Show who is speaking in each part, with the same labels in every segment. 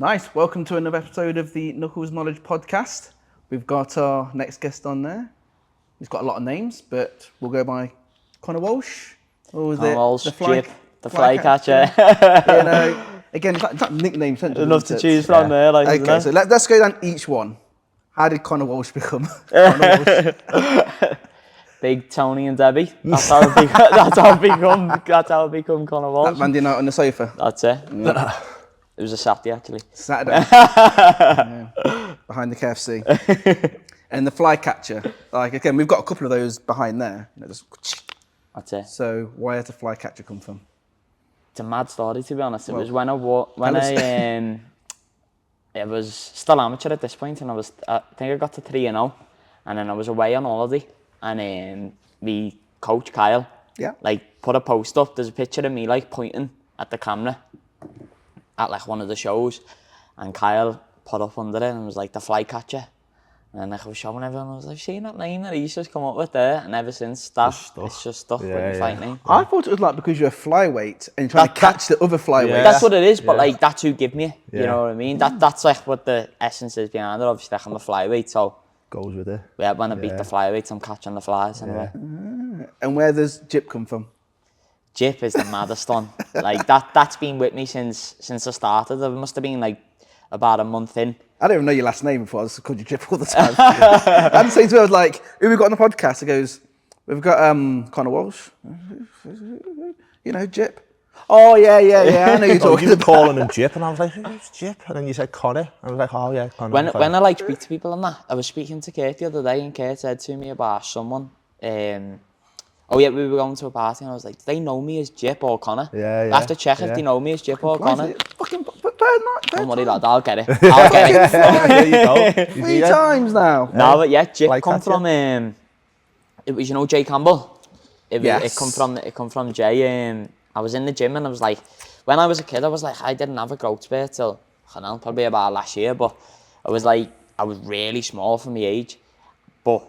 Speaker 1: Nice. Welcome to another episode of the Knuckles Knowledge Podcast. We've got our next guest on there. He's got a lot of names, but we'll go by Connor Walsh. Or was it
Speaker 2: Walsh,
Speaker 1: the
Speaker 2: Flycatcher.
Speaker 1: You know, again, it's like nickname central.
Speaker 2: Enough to choose from there. Like,
Speaker 1: okay, so let's go down each one. How did Connor Walsh become Connor Walsh?
Speaker 2: Big Tony and Debbie. That's how it become Connor Walsh.
Speaker 1: That Monday night on the sofa.
Speaker 2: That's it. It was a Saturday actually.
Speaker 1: Saturday. Yeah. Behind the KFC. And the Flycatcher. Like, again, we've got a couple of those behind there. You know, just...
Speaker 2: That's it.
Speaker 1: So where did the Flycatcher come from?
Speaker 2: It's a mad story, to be honest. It
Speaker 1: Well,
Speaker 2: was when I was still amateur at this point, and I think I got to 3-0, and then I was away on holiday, and the coach Kyle, like, put a post up. There's a picture of me like pointing at the camera at like one of the shows, and Kyle put up under it and was like the Flycatcher. And like I was showing everyone, I was like, seen that name that he's just come up with there? And ever since that, it's just stuck with your fight name.
Speaker 1: I thought it was like because you're a flyweight and you're trying to catch the other flyweight.
Speaker 2: Yeah. That's what it is, but like that's who give me, you know what I mean? That's like what the essence is behind it. Obviously, like I'm a flyweight, so
Speaker 3: goes with it.
Speaker 2: Yeah, when I beat the flyweights, I'm catching the flies anyway.
Speaker 1: And where does Jip come from?
Speaker 2: Jip is the maddest one. Like that's been with me since I started. It must have been like about a month in.
Speaker 1: I don't even know your last name before. I just called you Jip all the time. I'm saying to her, I was like, who we got on the podcast? He goes, we've got Connor Walsh. You know, Jip. Oh, yeah. I know you're talking about.
Speaker 3: Calling him Jip, and I was like, who's Jip? And then you said Connor. I was like, oh yeah, Connor.
Speaker 2: When I like speak to people on that, I was speaking to Kate the other day, and Kate said to me about someone. We were going to a party, and I was like, do they know me as Jip or Connor?
Speaker 3: Yeah.
Speaker 2: I have to check if they know me as Jip or Connor.
Speaker 1: Fucking
Speaker 2: Don't worry, lad, I'll get it. There
Speaker 3: you go.
Speaker 1: 3 times now.
Speaker 2: No, but yeah, Jip
Speaker 3: Like
Speaker 2: come from it was, you know, Jay Campbell. It come from Jay. I was in the gym and I was like, when I was a kid, I was like, I didn't have a growth spurt till I don't know, probably about last year, but I was really small for my age. But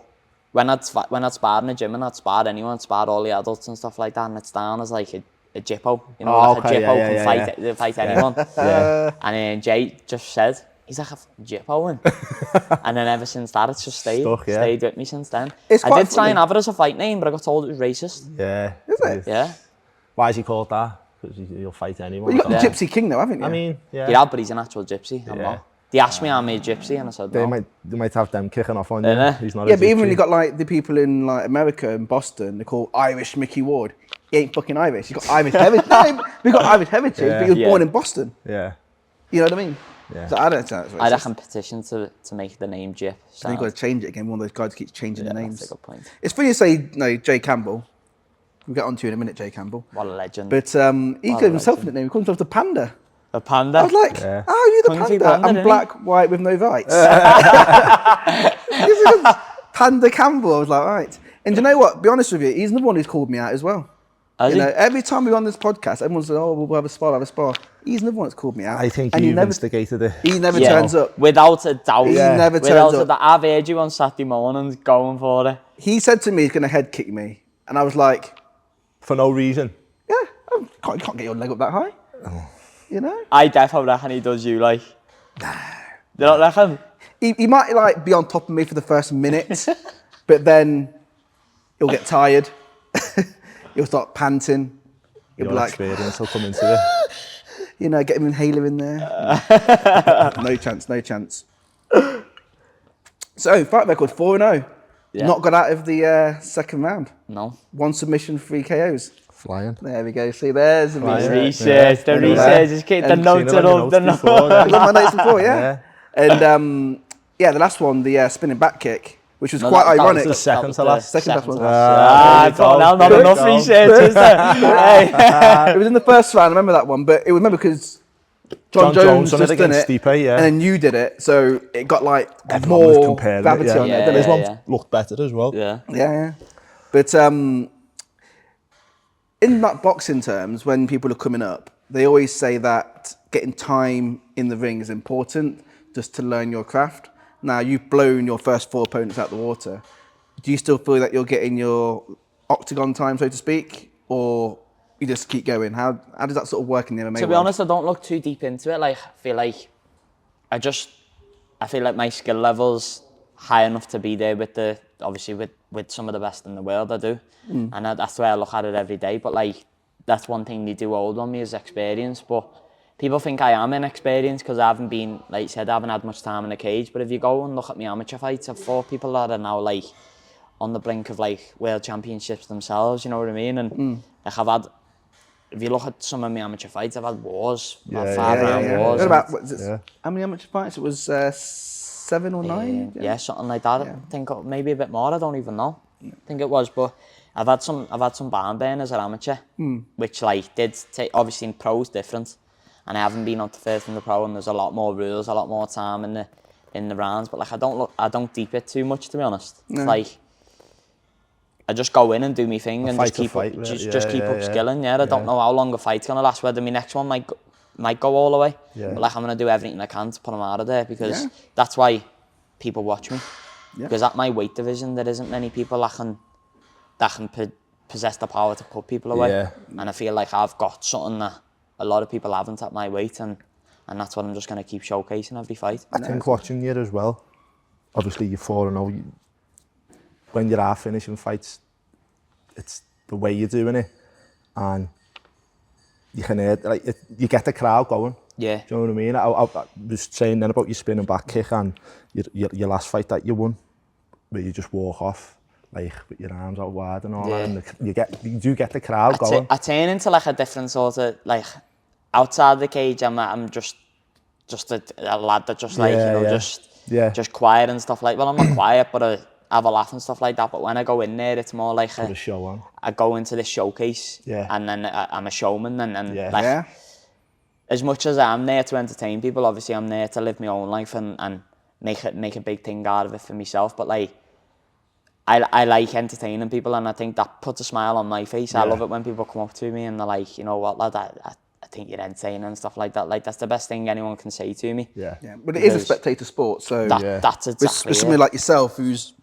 Speaker 2: when I'd sparred in the gym and I'd sparred anyone, sparred all the adults and stuff like that, and it's down as like a Jippo, you know, like a Jippo can fight anyone. And then Jay just said, he's like a Jippo, and then ever since that, it's just stayed with me since then. I did try and have it as a fight name, but I got told it was racist.
Speaker 3: Yeah.
Speaker 1: Is it?
Speaker 2: Yeah.
Speaker 3: Why is he called that? Because he'll fight anyone.
Speaker 1: Well, you got the Gypsy King though, haven't you?
Speaker 3: I mean,
Speaker 2: Yeah, but he's an actual gypsy. I'm not. They asked me, am I a gypsy? And I said, no.
Speaker 3: They might have them kicking off on you. He's not
Speaker 1: but even when you got like the people in like America and Boston, they call Irish Mickey Ward. He ain't fucking Irish. He's got Irish heritage. No, we got Irish heritage, but he was born in Boston.
Speaker 3: Yeah.
Speaker 1: You know what I mean?
Speaker 3: Yeah.
Speaker 1: So I don't think that's racist.
Speaker 2: I reckon petition to make the name Jip.
Speaker 1: So you've got to change it again. One of those guys keeps changing the names.
Speaker 2: That's a good point.
Speaker 1: It's funny you say, no, Jay Campbell. We'll get on to you in a minute, Jay Campbell.
Speaker 2: What a legend.
Speaker 1: But he gave himself a name. He called himself the Panda.
Speaker 2: A panda?
Speaker 1: I was like, how are you the Panda? I'm black, white, with no rights. Panda Campbell. I was like, all right. And you know what? Be honest with you, he's the one who's called me out as well. You know, every time we're on this podcast, everyone says, oh, we'll have a spar. He's the one that's called me out.
Speaker 3: I think he instigated it.
Speaker 1: He never turns up.
Speaker 2: Without a doubt.
Speaker 1: He never turns up.
Speaker 2: I've heard you on Saturday mornings going for it.
Speaker 1: He said to me he's going to head kick me. And I was like...
Speaker 3: For no reason?
Speaker 1: Yeah, you can't get your leg up that high. Oh. You know?
Speaker 2: I definitely reckon he does you, like... No. You don't reckon?
Speaker 1: He might like be on top of me for the first minute, but then he'll get tired. He'll start panting. He'll be like,
Speaker 3: experience will come into it.
Speaker 1: You know, get him inhaler in there. No chance. So, fight record 4-0. Yeah. Not got out of the second round.
Speaker 2: No.
Speaker 1: 1 submission, 3 KOs.
Speaker 3: Flying.
Speaker 1: There we go. See, there's the
Speaker 2: research. The research is the notes are all the notes.
Speaker 1: I got my notes before, yeah. And the last one, the spinning back kick, which was quite ironic.
Speaker 3: That was the second to last.
Speaker 1: Second last one.
Speaker 2: Not enough research, is there?
Speaker 1: It was in the first round. I remember that one, but it was because John Jones just done it,
Speaker 3: Stipe,
Speaker 1: and then you did it, so it got like more gravity on it.
Speaker 3: This one looked better as well.
Speaker 1: Yeah. But in that boxing terms, when people are coming up, they always say that getting time in the ring is important just to learn your craft. Now, you've blown your first 4 opponents out the water. Do you still feel that you're getting your octagon time, so to speak, or you just keep going? How does that sort of work in the MMA
Speaker 2: To be honest, I don't look too deep into it. Like, I feel like I feel like my skill level's high enough to be there obviously with some of the best in the world I do. And that's the way I look at it every day. But like, that's one thing they do hold on me is experience. But people think I am inexperienced because I haven't been, like you said, I haven't had much time in the cage. But if you go and look at my amateur fights, I've fought people that are now like on the brink of like world championships themselves, you know what I mean? And like if you look at some of my amateur fights, I've had wars, five-round wars.
Speaker 1: How many amateur fights? It was 7 or 9?
Speaker 2: Yeah, something like that. I think maybe a bit more. I don't even know. I think it was, but I've had some barn burners at amateur, which like did take, obviously in pro's different, and I haven't been on to first in the pro, and there's a lot more rules, a lot more time in the rounds. But like I don't deep it too much, to be honest. It's like I just go in and do my thing and just keep upskilling. Yeah, I don't know how long a fight's gonna last. Whether my next one might go all the way. But like I'm gonna do everything I can to put them out of there because that's why people watch me. Because at my weight division, there isn't many people that can possess the power to put people away. And I feel like I've got something that a lot of people haven't at my weight, and that's what I'm just gonna keep showcasing every fight.
Speaker 3: I think watching you as well. Obviously, you're 4-0. When you are finishing fights, it's the way you're doing it, and you can you get the crowd going.
Speaker 2: Yeah.
Speaker 3: Do you know what I mean? I was saying then about your spinning back kick and your last fight that you won, where you just walk off like with your arms out wide and all that, and you do get the crowd going.
Speaker 2: I turn into like a different sort of like outside the cage. I'm just a lad that just just quiet and stuff like. Well, I'm not quiet, but I have a laugh and stuff like that. But when I go in there, it's more like
Speaker 3: a show on.
Speaker 2: I go into this showcase, and then I'm a showman, and as much as I'm there to entertain people, obviously I'm there to live my own life and make a big thing out of it for myself. But like, I like entertaining people, and I think that puts a smile on my face. I love it when people come up to me and they're like, you know what, lad, I think you're entertaining and stuff like that. Like, that's the best thing anyone can say to me.
Speaker 1: Yeah. But it is a spectator sport, so
Speaker 2: that's exactly
Speaker 1: with somebody like yourself, who's,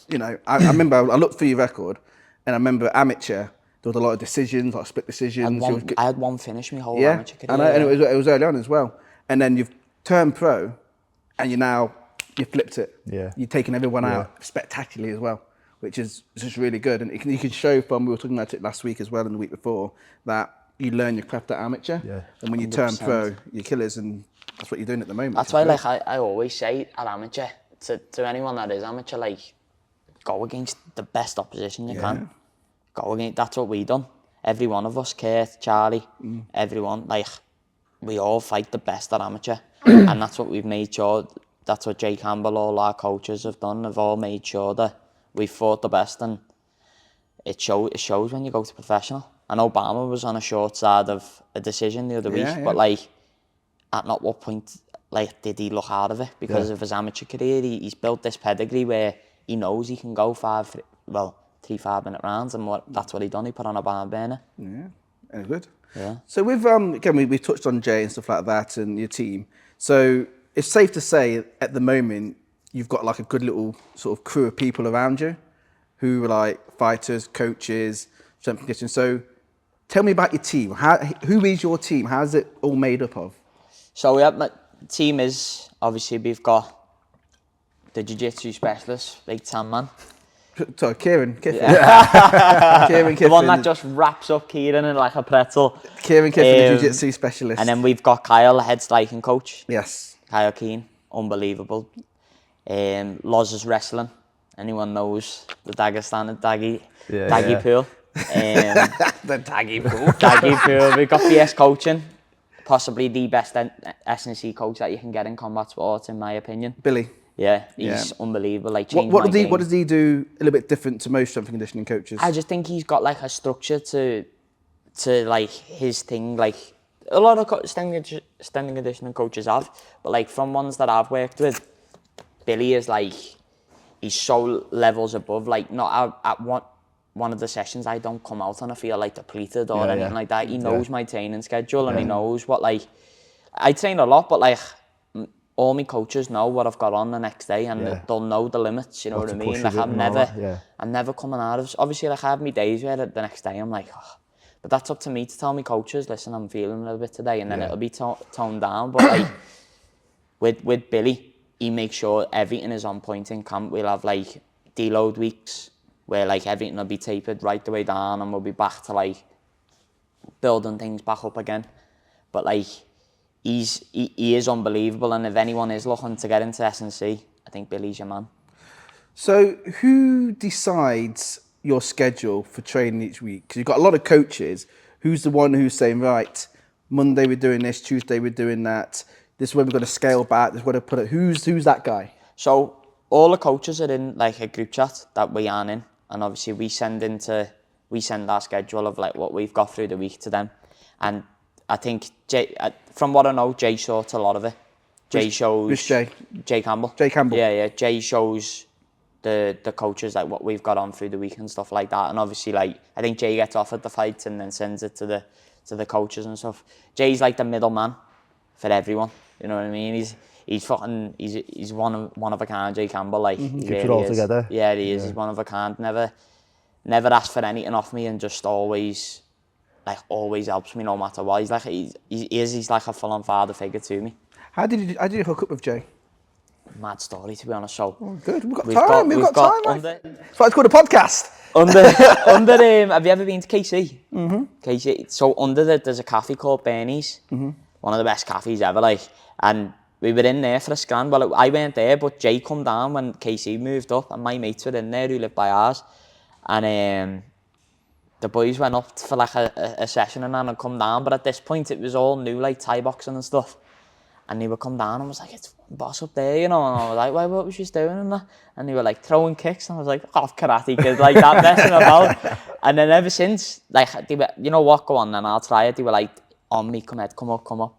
Speaker 1: you know, I remember I looked through your record, and I remember amateur. There was a lot of decisions, like split decisions.
Speaker 2: I had one finish my whole amateur career.
Speaker 1: I know, and it was early on as well. And then you've turned pro, and you flipped it.
Speaker 3: Yeah.
Speaker 1: You've taken everyone out spectacularly as well, which is just really good. And you can show from, we were talking about it last week as well and the week before, that you learn your craft at amateur. Yeah. And when you 100%. Turn pro, you're killers, and that's what you're doing at the moment.
Speaker 2: That's why, like, I always say at amateur, to anyone that is amateur, like, go against the best opposition you can. Go against, that's what we done. Every one of us, Kurt, Charlie, everyone, like, we all fight the best at amateur. And that's what we've made sure, that's what Jay Campbell, all our coaches have done. They've all made sure that we fought the best, and it shows when you go to professional. And Obama was on a short side of a decision the other week, but like, at not what point like did he look out of it because of his amateur career? He's built this pedigree where he knows he can go 3 5-minute rounds, and that's what he done. He put on a barn burner.
Speaker 1: Yeah, and good.
Speaker 2: Yeah.
Speaker 1: So with again, we touched on Jay and stuff like that, and your team. So it's safe to say at the moment you've got like a good little sort of crew of people around you, who are like fighters, coaches, strength and conditioning. So tell me about your team. Who is your team? How's it all made up of?
Speaker 2: So my team is, obviously we've got the jiu-jitsu specialist, big tan man.
Speaker 1: Sorry, Kieran Kiffin.
Speaker 2: Kieran Kiffin. The one that just wraps up Kieran in like a pretzel.
Speaker 1: Kieran Kiffin, the jiu-jitsu specialist.
Speaker 2: And then we've got Kyle, the head striking coach.
Speaker 1: Yes.
Speaker 2: Kyle Keane, unbelievable. Loz is wrestling. Anyone knows the Dagestani Daggy pool.
Speaker 1: The Daggy pool.
Speaker 2: Daggy pool. We've got BS coaching. Possibly the best S&C coach that you can get in combat sports, in my opinion.
Speaker 1: Billy.
Speaker 2: Yeah, he's unbelievable. Like,
Speaker 1: what does he do a little bit different to most strength and conditioning coaches?
Speaker 2: I just think he's got like a structure to like his thing. Like a lot of strength and conditioning coaches have, but like from ones that I've worked with, Billy is like, he's so levels above. Like, not at one of the sessions, I don't come out and I feel like depleted or anything like that. He knows my training schedule and he knows what, like, I train a lot, but like, all my coaches know what I've got on the next day, and they'll know the limits, you know what I mean? Like, I'm never coming out of, obviously, like, I have my days where the next day I'm like, oh. But that's up to me to tell my coaches, listen, I'm feeling a little bit today, and then it'll be toned down. But like, with Billy, he makes sure everything is on point in camp. We'll have like deload weeks where like everything will be tapered right the way down, and we'll be back to like building things back up again. But like he is unbelievable, and if anyone is looking to get into S&C, I think Billy's your man.
Speaker 1: So who decides your schedule for training each week? Because you've got a lot of coaches. Who's the one who's saying, right, Monday we're doing this, Tuesday we're doing that, this is where we're going to scale back, this is where to put it. Who's that guy?
Speaker 2: So all the coaches are in like a group chat that we are in, and obviously we send our schedule of like what we've got through the week to them. And I think from what I know, Jay sorts a lot of it. Jay shows...
Speaker 1: Who's Jay?
Speaker 2: Jay Campbell.
Speaker 1: Jay Campbell.
Speaker 2: Yeah. Jay shows the coaches like what we've got on through the week and stuff like that. And obviously, like, I think Jay gets offered the fights and then sends it to the coaches and stuff. Jay's like the middleman for everyone. You know what I mean? He's one of a kind, Jay Campbell. Like, he
Speaker 3: keeps it all together.
Speaker 2: Yeah, he is. He's one of a kind. Never asked for anything off me, and just always helps me no matter what. He's like a full-on father figure to me.
Speaker 1: How did you hook up with Jay?
Speaker 2: Mad story, to be honest. So
Speaker 1: good. We've got time. We've got time. That's why it's called a podcast.
Speaker 2: Have you ever been to KC? Mm-hmm. KC. So there's a cafe called Bernie's. Mm-hmm. One of the best cafes ever. Like, and we were in there for a scan. Well, I weren't there, but Jay come down when KC moved up, and my mates were in there who lived by ours, and the boys went up for like a session and come down. But at this point, it was all new, like Thai boxing and stuff. And they would come down and was like, it's boss up there, you know. And I was like, what was you doing and that? And they were like throwing kicks, and I was like, karate kid, like that, messing about. And then ever since, like, they were, you know what, go on then, I'll try it. They were like, on me, come up.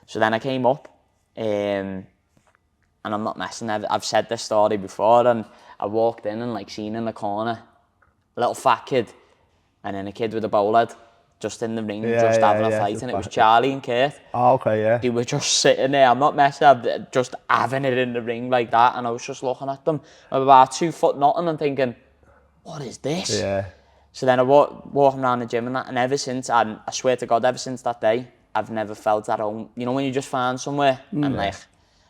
Speaker 2: So then I came up, and I'm not messing. I've said this story before, and I walked in and like seen in the corner a little fat kid, and then a kid with a bowl head. Just in the ring, having a fight, and it was Charlie and Kurt.
Speaker 3: Oh, okay, yeah.
Speaker 2: They were just sitting there, I'm not messing up, just having it in the ring like that, and I was just looking at them, about 2 foot nothing, and thinking, what is this?
Speaker 3: Yeah.
Speaker 2: So then I walking around the gym and that, and ever since, and I swear to God, ever since that day, I've never felt at home. You know when you just find somewhere, and like,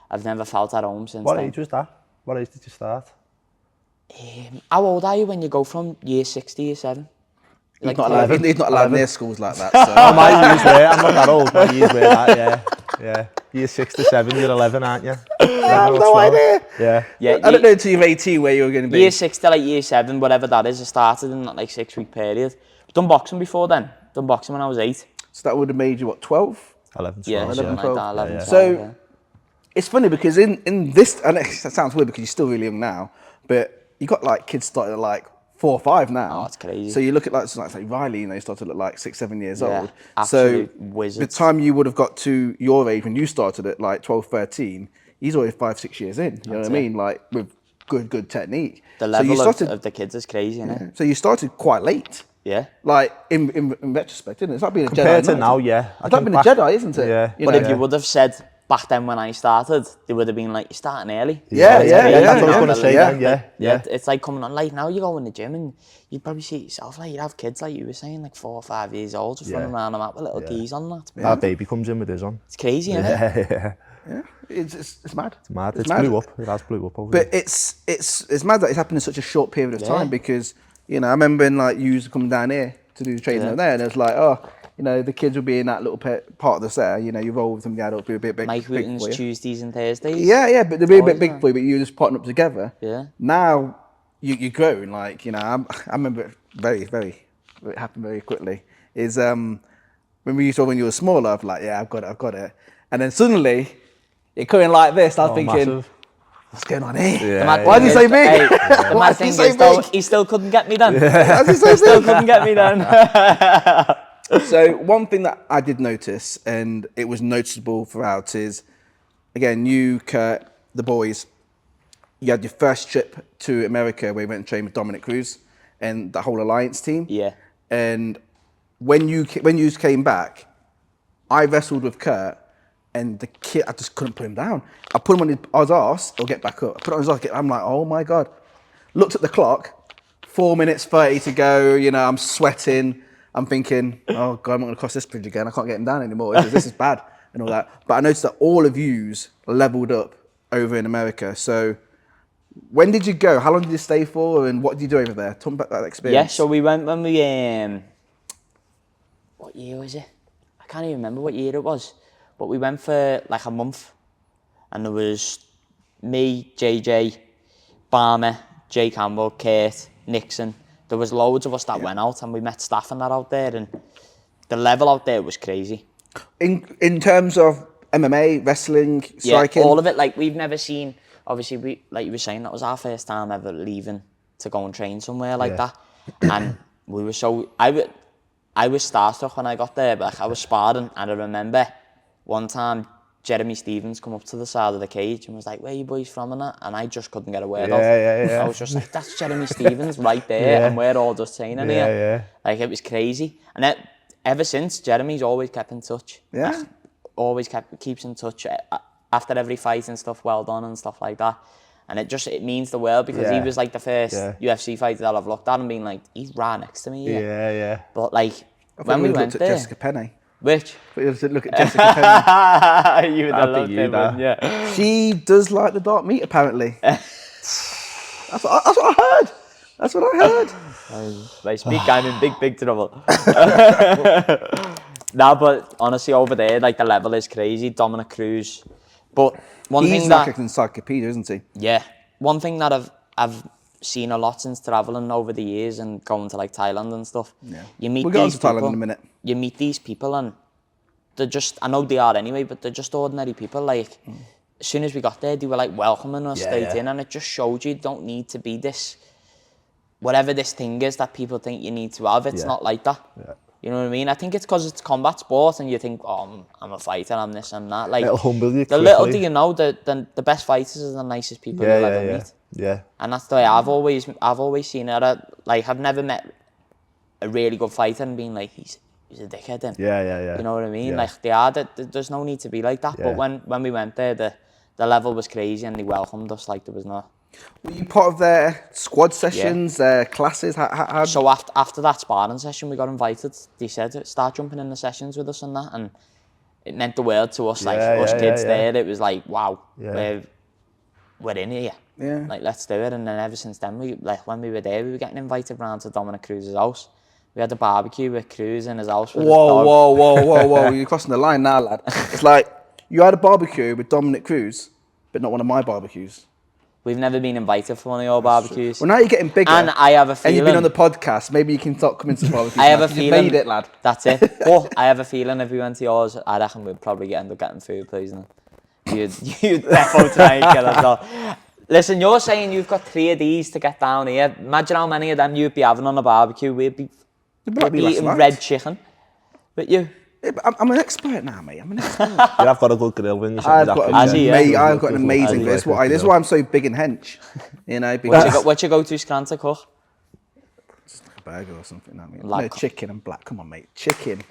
Speaker 2: I've never felt at home since
Speaker 3: What
Speaker 2: then.
Speaker 3: age was that? What age did you start?
Speaker 2: How old are you when you go from year 6 to year 7?
Speaker 1: He's not allowed near schools like that. So.
Speaker 3: My years were, I'm not that old, my years were that, yeah. Year 6 to 7, you're 11, aren't you?
Speaker 1: I have no idea.
Speaker 3: Yeah.
Speaker 1: I don't know until you're 18 where you're going to be.
Speaker 2: Year 6 to like year 7, whatever that is, I started in that like 6-week period. I've done boxing before then. Done boxing when I was 8.
Speaker 1: So that would have made you, what, 12?
Speaker 3: 11, 12.
Speaker 2: Yeah,
Speaker 1: 11, 12.
Speaker 2: like that, 11, 12.
Speaker 1: So it's funny because in this, and that sounds weird because you're still really young now, but you got like kids starting at like 4 or 5 now.
Speaker 2: Oh, that's crazy.
Speaker 1: So you look at like Riley, you know, he started at like 6, 7 years old.
Speaker 2: Absolute
Speaker 1: So
Speaker 2: wizards.
Speaker 1: the time you would have got to your age when you started at like 12, 13, he's already 5, 6 years in. You know what I mean? Like with good technique.
Speaker 2: The level of the kids is crazy, isn't it?
Speaker 1: So you started quite late.
Speaker 2: Yeah.
Speaker 1: Like in retrospect, isn't it? It's like being a
Speaker 3: Compared
Speaker 1: Jedi.
Speaker 3: to now, yeah.
Speaker 1: It's like being a Jedi, isn't it?
Speaker 3: Yeah.
Speaker 1: You
Speaker 2: But
Speaker 1: know?
Speaker 2: if you would have said back then when I started, they would have been like, you're starting early.
Speaker 1: Yeah.
Speaker 3: That's what I was going to say then,
Speaker 2: Yeah, it's like coming on late. Now you go in the gym and you probably see it yourself, like you have kids, like you were saying, like 4 or 5 years old, just running around the mat with little geese on that.
Speaker 3: That baby comes in with his on.
Speaker 2: It's crazy, isn't it?
Speaker 1: Yeah, it's mad.
Speaker 3: It's mad. It's
Speaker 1: mad.
Speaker 3: blew up. It has blew up over
Speaker 1: But it's mad that it's happened in such a short period of time because, you know, I remember when like you used to come down here to do the training over there, and it was like, oh, you know, the kids will be in that little part of the set. You know, you roll with them, the adults, be a bit big.
Speaker 2: Mike Wooten's Tuesdays and Thursdays.
Speaker 1: Yeah, but they'll be a bit big for you, but you just partner up together.
Speaker 2: Yeah.
Speaker 1: Now you're growing, like, you know, I remember it it happened very quickly. Is when we saw when you were smaller, I'm like, yeah, I've got it. And then suddenly you're coming like this. I was thinking,
Speaker 3: massive.
Speaker 1: what's going on here?
Speaker 3: Yeah,
Speaker 1: Why did you say big?
Speaker 2: Hey, the mad thing is, though, he still couldn't get me done.
Speaker 1: Why did you say
Speaker 2: Still
Speaker 1: big?
Speaker 2: couldn't get me done.
Speaker 1: So one thing that I did notice, and it was noticeable throughout, is again, you, Kurt, the boys, you had your first trip to America where you went and trained with Dominic Cruz and the whole Alliance team.
Speaker 2: Yeah.
Speaker 1: And when you came back, I wrestled with Kurt, and the kid, I just couldn't put him down. I put him on his arse, he'll get back up. I put him on his arse, I'm like, oh my God. Looked at the clock, 4 minutes 30 to go, you know, I'm sweating. I'm thinking, oh God, I'm not gonna cross this bridge again. I can't get him down anymore. This is bad. and all that. But I noticed that all of yous leveled up over in America. So when did you go? How long did you stay for? And what did you do over there? Talk about that experience.
Speaker 2: Yeah, so we went when we, what year was it? I can't even remember what year it was. But we went for like a month. And there was me, JJ, Barmer, Jay Campbell, Kurt, Nixon. There was loads of us that went out, and we met staff and that out there, and the level out there was crazy.
Speaker 1: In terms of MMA, wrestling, striking?
Speaker 2: Yeah, all of it. Like, we've never seen, obviously, we, like you were saying, that was our first time ever leaving to go and train somewhere like that. And we were so, I was starstruck when I got there, but like, I was sparring, and I remember one time Jeremy Stevens come up to the side of the cage and was like, "Where are you boys from?" and that, and I just couldn't get a word out. I was just like, "That's Jeremy Stevens right there," and we're all just training here. Like, it was crazy. And ever since, Jeremy's always kept in touch.
Speaker 1: Yeah.
Speaker 2: Like, always keeps in touch after every fight and stuff, well done and stuff like that. And it means the world, because he was like the first UFC fighter that I've looked at and been like, he's right next to me. But like, when we went there,
Speaker 1: Jessica Penney.
Speaker 2: Which?
Speaker 1: But you look at Jessica Penney.
Speaker 2: You would have loved him, wouldn't you?
Speaker 1: She does like the dark meat, apparently. That's what I heard. That's what I heard.
Speaker 2: They speak, I'm in big trouble. Nah, but honestly, over there, like, the level is crazy. Dominic Cruz. But
Speaker 1: he's like an encyclopedia, isn't he?
Speaker 2: Yeah. One thing that I've seen a lot since travelling over the years and going to like Thailand and stuff. Yeah. You meet
Speaker 1: we'll go on to Thailand in a minute.
Speaker 2: You meet these people and they're just, I know they are anyway, but they're just ordinary people. Like, as soon as we got there, they were like welcoming us straight in, and it just showed you don't need to be this, whatever this thing is that people think you need to have. It's not like that. Yeah. You know what I mean? I think it's because it's combat sport and you think, oh, I'm a fighter, I'm this, I'm that. Like,
Speaker 3: it'll humble you
Speaker 2: the little do you know, the best fighters are the nicest people you'll ever meet.
Speaker 3: Yeah.
Speaker 2: And that's the way I've always seen it. Like, I've never met a really good fighter and been like, he's a dickhead then.
Speaker 3: Yeah.
Speaker 2: You know what I mean?
Speaker 3: Yeah.
Speaker 2: Like, there's no need to be like that. But when we went there, the level was crazy and they welcomed us like there was no.
Speaker 1: Were you part of their squad sessions, their classes? How...
Speaker 2: So after that sparring session, we got invited. They said, start jumping in the sessions with us and that. And it meant the world to us, us kids there. It was like, wow, we're in here.
Speaker 1: Yeah.
Speaker 2: Like, let's do it. And then ever since then, when we were there, we were getting invited round to Dominic Cruz's house. We had a barbecue with Cruz in his house with his dog.
Speaker 1: Whoa. You're crossing the line now, lad. It's like, you had a barbecue with Dominic Cruz, but not one of my barbecues.
Speaker 2: We've never been invited for one of your barbecues.
Speaker 1: Well, now you're getting bigger.
Speaker 2: And I have a feeling...
Speaker 1: And you've been on the podcast. Maybe you can start coming to barbecues.
Speaker 2: I have a feeling...
Speaker 1: You made it, lad.
Speaker 2: That's it. But I have a feeling if we went to yours, I reckon we'd probably end up getting food poisoning. You'd defo try and kill us all. Listen, you're saying you've got 3 of these to get down here. Imagine how many of them you'd be having on a barbecue. We'd be eating red chicken. But you...
Speaker 1: Yeah, but I'm an expert now, mate. I'm an expert.
Speaker 3: I've got a good grill when you
Speaker 1: I've got an amazing. This is why I'm so big and hench. You know,
Speaker 2: what's your go-to scran to cook?
Speaker 1: Just like a burger or something. I mean, no, chicken and black. Come on, mate. Chicken.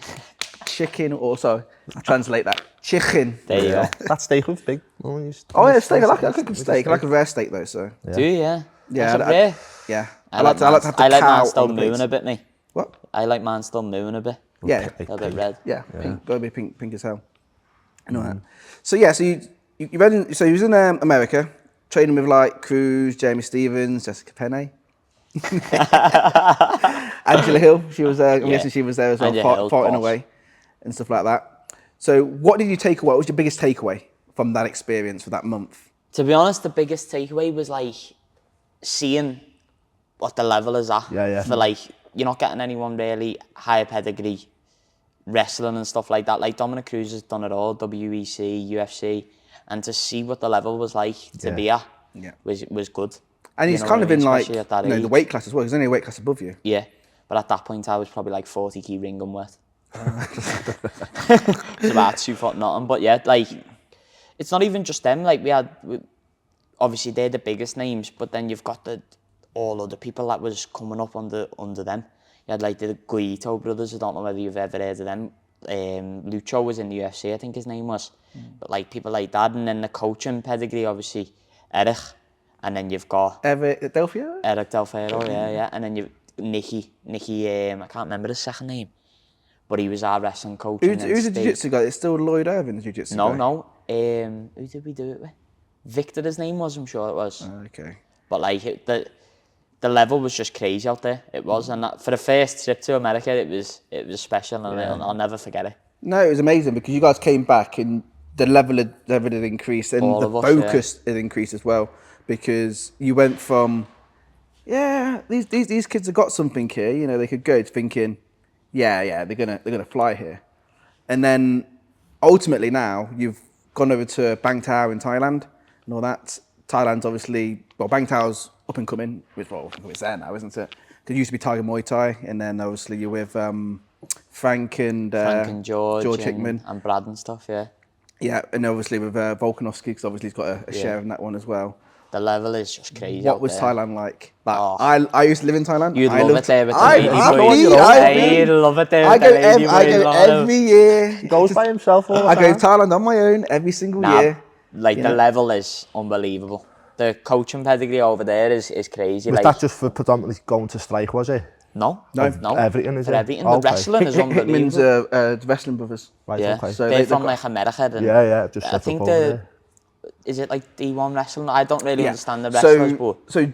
Speaker 1: Also, I translate that. Chicken.
Speaker 2: There you go.
Speaker 3: That steak was big.
Speaker 1: Oh yeah, steak. I like a steak. I like a rare steak though. So.
Speaker 2: Do you? Yeah.
Speaker 1: Yeah.
Speaker 2: Rare?
Speaker 1: Yeah.
Speaker 2: I like to have the cow. I like mine still mooing a bit, mate.
Speaker 1: What?
Speaker 2: I like mine still mooing a bit.
Speaker 1: Yeah,
Speaker 2: a little bit red.
Speaker 1: Yeah, pink, gotta be pink as hell. I know that. So yeah, so you was in America, training with like Cruz, Jamie Stevens, Jessica Penney, Angela Hill. She was I'm guessing she was there as well, fighting away and stuff like that. So what did you take away? What was your biggest takeaway from that experience for that month?
Speaker 2: To be honest, the biggest takeaway was like seeing what the level is at. For like, you're not getting anyone really higher pedigree wrestling and stuff like that. Like, Dominic Cruz has done it all, WEC, UFC, and to see what the level was like to be at was good.
Speaker 1: And he's kind of in like, the weight class as well. He's only a weight class above you.
Speaker 2: Yeah, but at that point I was probably like 40 key ring and worth. It's about 2 foot nothing. But yeah, like, it's not even just them. Like, obviously they're the biggest names, but then you've got all other people that was coming up under them. You had like the Guito brothers. I don't know whether you've ever heard of them. Lucho was in the UFC, I think his name was. But like people like that, and then the coaching pedigree, obviously Eric, and then you've got
Speaker 1: Eric Del Fierro.
Speaker 2: Eric Del Fierro, yeah, and then you've Nicky. I can't remember his second name, but he was our wrestling coach.
Speaker 1: Who's the jiu-jitsu guy? It's still Lloyd Irvin, the jiu-jitsu guy?
Speaker 2: No. Who did we do it with? Victor, his name was, I'm sure it was.
Speaker 1: Okay.
Speaker 2: But like, the level was just crazy out there. It was, and for the first trip to America, it was special, and I'll never forget it.
Speaker 1: No, it was amazing because you guys came back and the level had increased and
Speaker 2: All
Speaker 1: the
Speaker 2: of us,
Speaker 1: focus had increased as well, because you went from, these kids have got something here, you know, they could go to thinking, they're gonna fly here, and then ultimately now you've gone over to Bang Tao in Thailand and all that. Thailand's obviously, Bang Tao's up and coming. It's there now, isn't it? It used to be Tiger Muay Thai, and then obviously you're with Frank and George Hickman
Speaker 2: and Brad and stuff.
Speaker 1: Yeah, and obviously with Volkanovski, because obviously he's got a share in that one as well.
Speaker 2: The level is just crazy.
Speaker 1: What was Thailand like? I used to live in Thailand.
Speaker 2: You'd love it there with the lady boys. You'd love it there with the lady boys.
Speaker 1: I go every year.
Speaker 3: He goes by himself all the
Speaker 1: time. I go
Speaker 3: to
Speaker 1: Thailand on my own every single year.
Speaker 2: Like, the level is unbelievable. The coaching pedigree over there is crazy.
Speaker 3: Was that just for predominantly going to strike, was it?
Speaker 2: No.
Speaker 3: Everything, is it?
Speaker 2: Everything. The wrestling is unbelievable.
Speaker 1: Hickman's wrestling brothers.
Speaker 3: Right, okay.
Speaker 2: So they're from like America. And
Speaker 3: just
Speaker 2: I think is it like D1 wrestling? I don't really understand the wrestlers, but...
Speaker 1: So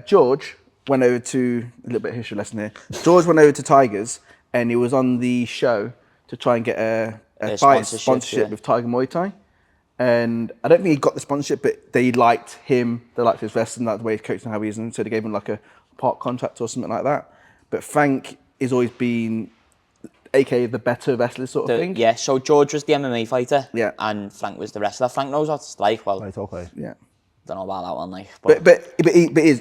Speaker 1: George went over to, a little bit of history lesson here. George went over to Tigers and he was on the show to try and get a fight sponsorship with Tiger Muay Thai. And I don't think he got the sponsorship, but they liked him, they liked his wrestling, like the way he's coached and how he is, and so they gave him like a part contract or something like that. But Frank has always been, aka the better wrestler sort of thing.
Speaker 2: Yeah, so George was the MMA fighter,
Speaker 1: yeah,
Speaker 2: and Frank was the wrestler. Frank knows how to strike well.
Speaker 3: Right, okay.
Speaker 1: Yeah.
Speaker 2: Don't know about that one, like.
Speaker 1: But he's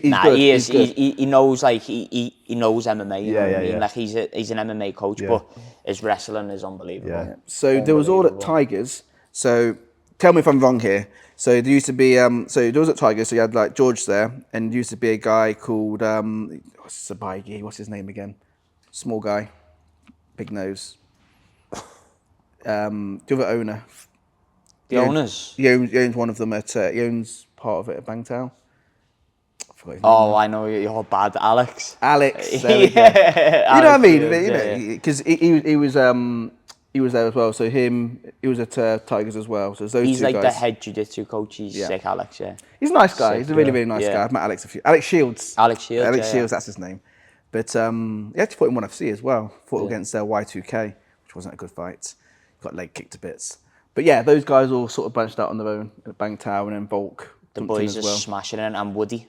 Speaker 1: good.
Speaker 2: He knows, like, he knows MMA. You know what I mean?
Speaker 1: Yeah.
Speaker 2: Like, he's an MMA coach, but his wrestling is unbelievable.
Speaker 1: Yeah. So there was all at Tigers. So tell me if I'm wrong here. So there used to be so there was at Tigers. So you had like George there, and there used to be a guy called Sabaigi. What's his name again? Small guy, big nose. The other owner.
Speaker 2: The owners.
Speaker 1: He owns one of them at. He owns part of it at Bang Tao.
Speaker 2: I know you're bad, Alex.
Speaker 1: Alex, there we go. You know what I mean? You know, because he was there as well. So he was at Tigers as well. So those
Speaker 2: he's
Speaker 1: two
Speaker 2: like
Speaker 1: guys.
Speaker 2: The head jiu-jitsu coach. He's sick, Alex. Yeah.
Speaker 1: He's a nice guy. He's a really, really nice guy. I've met Alex Alex Shields.
Speaker 2: Alex Shields,
Speaker 1: that's his name. But he actually fought in 1FC as well. Fought against Y2K, which wasn't a good fight. Got leg kicked to bits. But yeah, those guys all sort of branched out on their own at Bang Tao, and then Volk.
Speaker 2: The boys are smashing it, and Woody.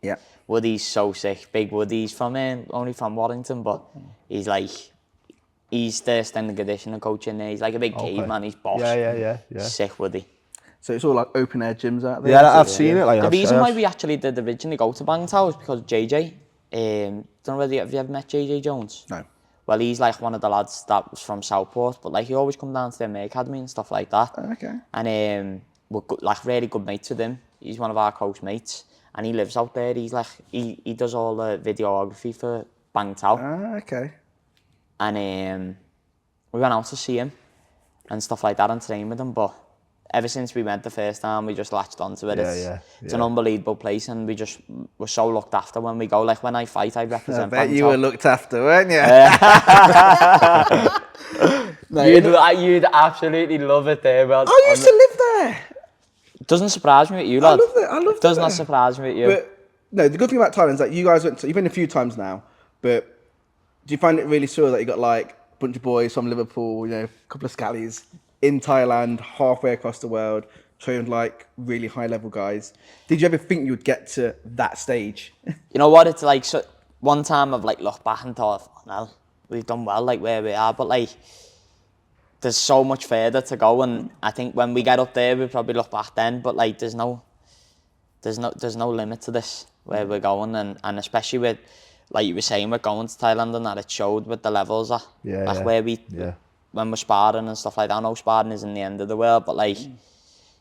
Speaker 1: Yeah.
Speaker 2: Woody's so sick. Big Woody's from only from Warrington, but he's the standing conditioning coach in there. He's like a big caveman. He's boss.
Speaker 3: Yeah.
Speaker 2: Sick Woody.
Speaker 1: So it's all like open air gyms out there.
Speaker 3: Yeah, I've seen it. Like,
Speaker 2: the reason why we actually did originally go to Bang Tao is because JJ. Don't know whether have you ever met JJ Jones?
Speaker 1: No.
Speaker 2: Well, he's like one of the lads that was from Southport, but like he always come down to the MMA Academy and stuff like that.
Speaker 1: Okay.
Speaker 2: And we're good, like really good mates with him. He's one of our close mates, and he lives out there. He's like he does all the videography for Bang Tao.
Speaker 1: Okay.
Speaker 2: And we went out to see him and stuff like that and train with him. But ever since we went the first time, we just latched onto it. It's an unbelievable place, and we're so looked after when we go. Like when I fight, I represent.
Speaker 1: I bet you were looked after, weren't you?
Speaker 2: You'd absolutely love it there. Well,
Speaker 1: I used to live there.
Speaker 2: It doesn't surprise me with you, lad.
Speaker 1: I love it.
Speaker 2: It does not surprise me with you.
Speaker 1: But no, the good thing about Thailand is that you guys you've been a few times now, but do you find it really surreal that you got like a bunch of boys from Liverpool, you know, a couple of scallies in Thailand, halfway across the world, trained like really high level guys? Did you ever think you would get to that stage?
Speaker 2: You know what? It's like, so one time I've like looked back and thought, well, we've done well, like where we are, but like there's so much further to go, and I think when we get up there, we'll probably look back then. But like, there's no limit to this where we're going, and especially with, like you were saying, we're going to Thailand, and that it showed with the levels at, where we when we're sparring and stuff like that. I know sparring isn't the end of the world, but like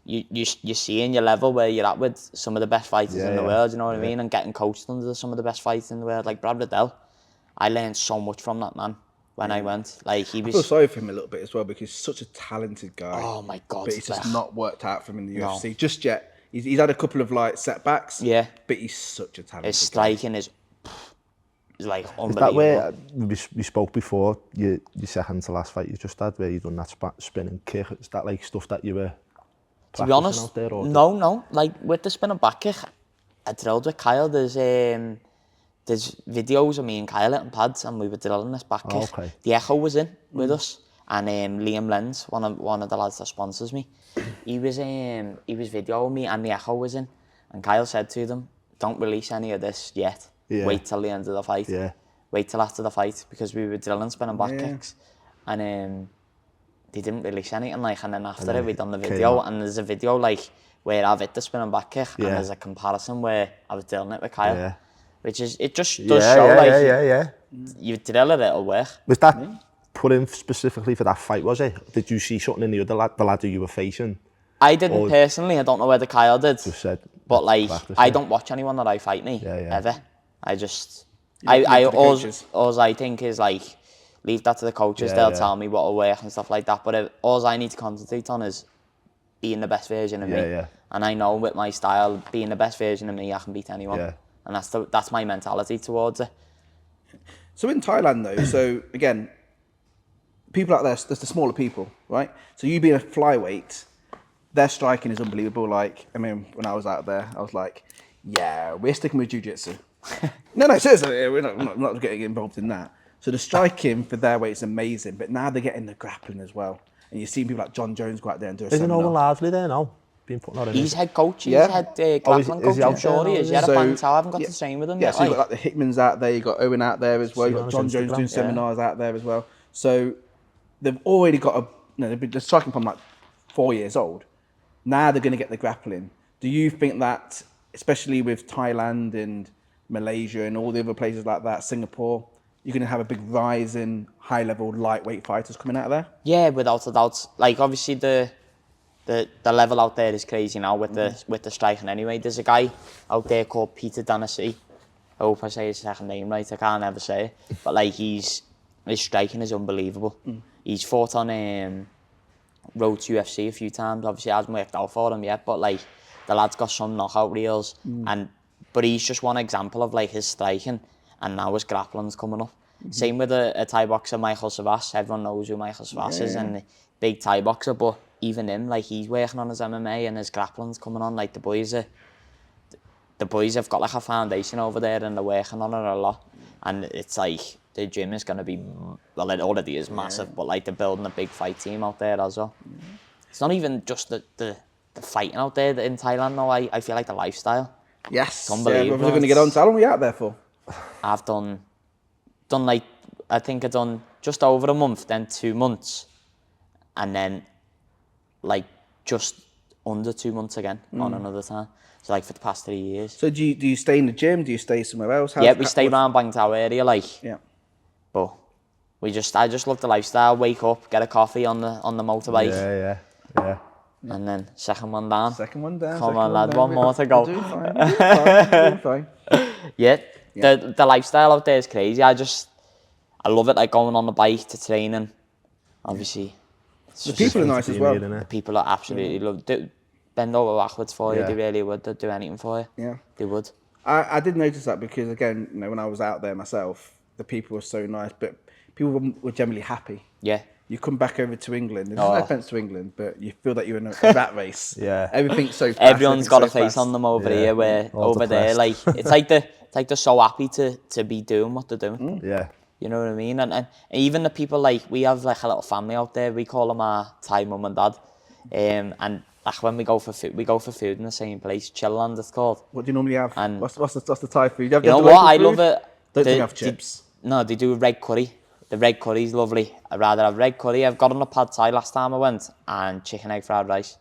Speaker 2: you see in your level where you're at with some of the best fighters in the world. You know what I mean? And getting coached under some of the best fighters in the world, like Brad Riddell. I learned so much from that man. When I went, like he was.
Speaker 1: I feel sorry for him a little bit as well because he's such a talented guy.
Speaker 2: Oh my God!
Speaker 1: But it's just not worked out for him in the UFC just yet. He's had a couple of like setbacks.
Speaker 2: Yeah.
Speaker 1: But he's such a talented.
Speaker 2: His striking is is like
Speaker 3: Is
Speaker 2: unbelievable.
Speaker 3: that where we spoke before? Your second to last fight you just had, where you done that spinning kick. Is that like stuff that you were
Speaker 2: To be honest,
Speaker 3: out there, or
Speaker 2: no. Like with the spinning back kick, I drilled with Kyle. There's videos of me and Kyle hitting pads, and we were drilling this back kick.
Speaker 3: Okay.
Speaker 2: The Echo was in with us, and Liam Lenz, one of the lads that sponsors me, he was videoing me, and the Echo was in, and Kyle said to them, "Don't release any of this yet.
Speaker 3: Yeah.
Speaker 2: Wait till the end of the fight.
Speaker 3: Yeah.
Speaker 2: Wait till after the fight," because we were drilling spinning back kicks, and they didn't release anything. Like, and then after it, we done the video, and there's a video like where I've hit the spinning back kick, and there's a comparison where I was drilling it with Kyle.
Speaker 3: Yeah.
Speaker 2: Which is, it just does show you drill it, it'll work.
Speaker 3: Was that put in specifically for that fight, was it? Did you see something in the other lad, the lad who you were facing?
Speaker 2: I didn't personally, I don't know whether Kyle did.
Speaker 3: Just said,
Speaker 2: but like, I don't watch anyone that I fight ever. I just, all I think is like, leave that to the coaches, they'll tell me what'll work and stuff like that. But all I need to concentrate on is being the best version of me. And I know with my style, being the best version of me, I can beat anyone. And that's my mentality towards it.
Speaker 1: So in Thailand though, so again, people out there, there's the smaller people, right? So you being a flyweight, their striking is unbelievable. Like, I mean, when I was out there, I was like, yeah, we're sticking with jiu-jitsu. No, seriously, we're not getting involved in that. So the striking for their weight is amazing, but now they're getting the grappling as well. And you've seen people like John Jones go out there and do a seminar.
Speaker 3: Isn't Owen Larsley there now? Been putting that in.
Speaker 2: He's head coach. He's head grappling coach. I'm sure he is. Yeah,
Speaker 1: So,
Speaker 2: Bang Tao. I haven't got to train with him yet.
Speaker 1: So you've got like the Hickmans out there, you've got Owen out there as well, you've got John Jones doing seminars out there as well. So they've already got they've been striking from like 4 years old. Now they're going to get the grappling. Do you think that, especially with Thailand and Malaysia and all the other places like that, Singapore, you're going to have a big rise in high-level lightweight fighters coming out of there? Yeah,
Speaker 2: without a doubt. Like, obviously the level out there is crazy now with the striking anyway. There's a guy out there called Peter Danasi. I hope I say his second name right, I can't ever say it. But like, his striking is unbelievable. He's fought on road to UFC a few times. Obviously it hasn't worked out for him yet, but like, the lad's got some knockout reels. But he's just one example of like his striking, and now his grappling's coming up. Same with a Thai boxer, Michael Savas. Everyone knows who Michael Savas is, and the big Thai boxer, but even him, like, he's working on his MMA and his grappling's coming on. Like, the boys have got like a foundation over there, and they're working on it a lot. And it's like, the gym is going to be, well, it already is massive, but like, they're building a big fight team out there as well. It's not even just the fighting out there in Thailand, though. I feel like the lifestyle.
Speaker 1: Yes.
Speaker 2: It's unbelievable.
Speaker 1: We're going to get on to how long were you out there for?
Speaker 2: I've done like, I think I've done just over a month, then 2 months, and then like just under 2 months again on another time. So like for the past 3 years.
Speaker 1: So do you stay in the gym? Do you stay somewhere else?
Speaker 2: We stay around Bang Tao area, like.
Speaker 1: Yeah.
Speaker 2: But I just love the lifestyle. Wake up, get a coffee on the motorbike.
Speaker 3: Yeah.
Speaker 2: And then second one down.
Speaker 1: Come
Speaker 2: on, lad, one more to go.
Speaker 1: You're doing fine.
Speaker 2: Yeah. The lifestyle out there is crazy. I love it, like going on the bike to training. Obviously.
Speaker 1: The people are nice as well.
Speaker 2: The people are absolutely love. Bend over backwards for you. They really would. They'd do anything for you.
Speaker 1: Yeah.
Speaker 2: They would.
Speaker 1: I did notice that because, again, when I was out there myself, the people were so nice, but people were generally happy.
Speaker 2: Yeah.
Speaker 1: You come back over to England, and there's no offence to England, but you feel that you're in a rat race. Everything's so fast.
Speaker 2: Everyone's got a face on them over here, where over there, like, it's like they're so happy to be doing what they're doing.
Speaker 3: Yeah.
Speaker 2: You know what I mean? And even the people, like, we have like a little family out there. We call them our Thai mum and dad. And like when we go for food in the same place, Chillland it's called.
Speaker 1: What do you normally have?
Speaker 2: And
Speaker 1: what's the Thai food?
Speaker 2: You know what? I love it.
Speaker 1: Don't you have chips?
Speaker 2: No, they do red curry. The red curry's lovely. I'd rather have red curry. I've got on a pad thai last time I went, and chicken egg fried rice.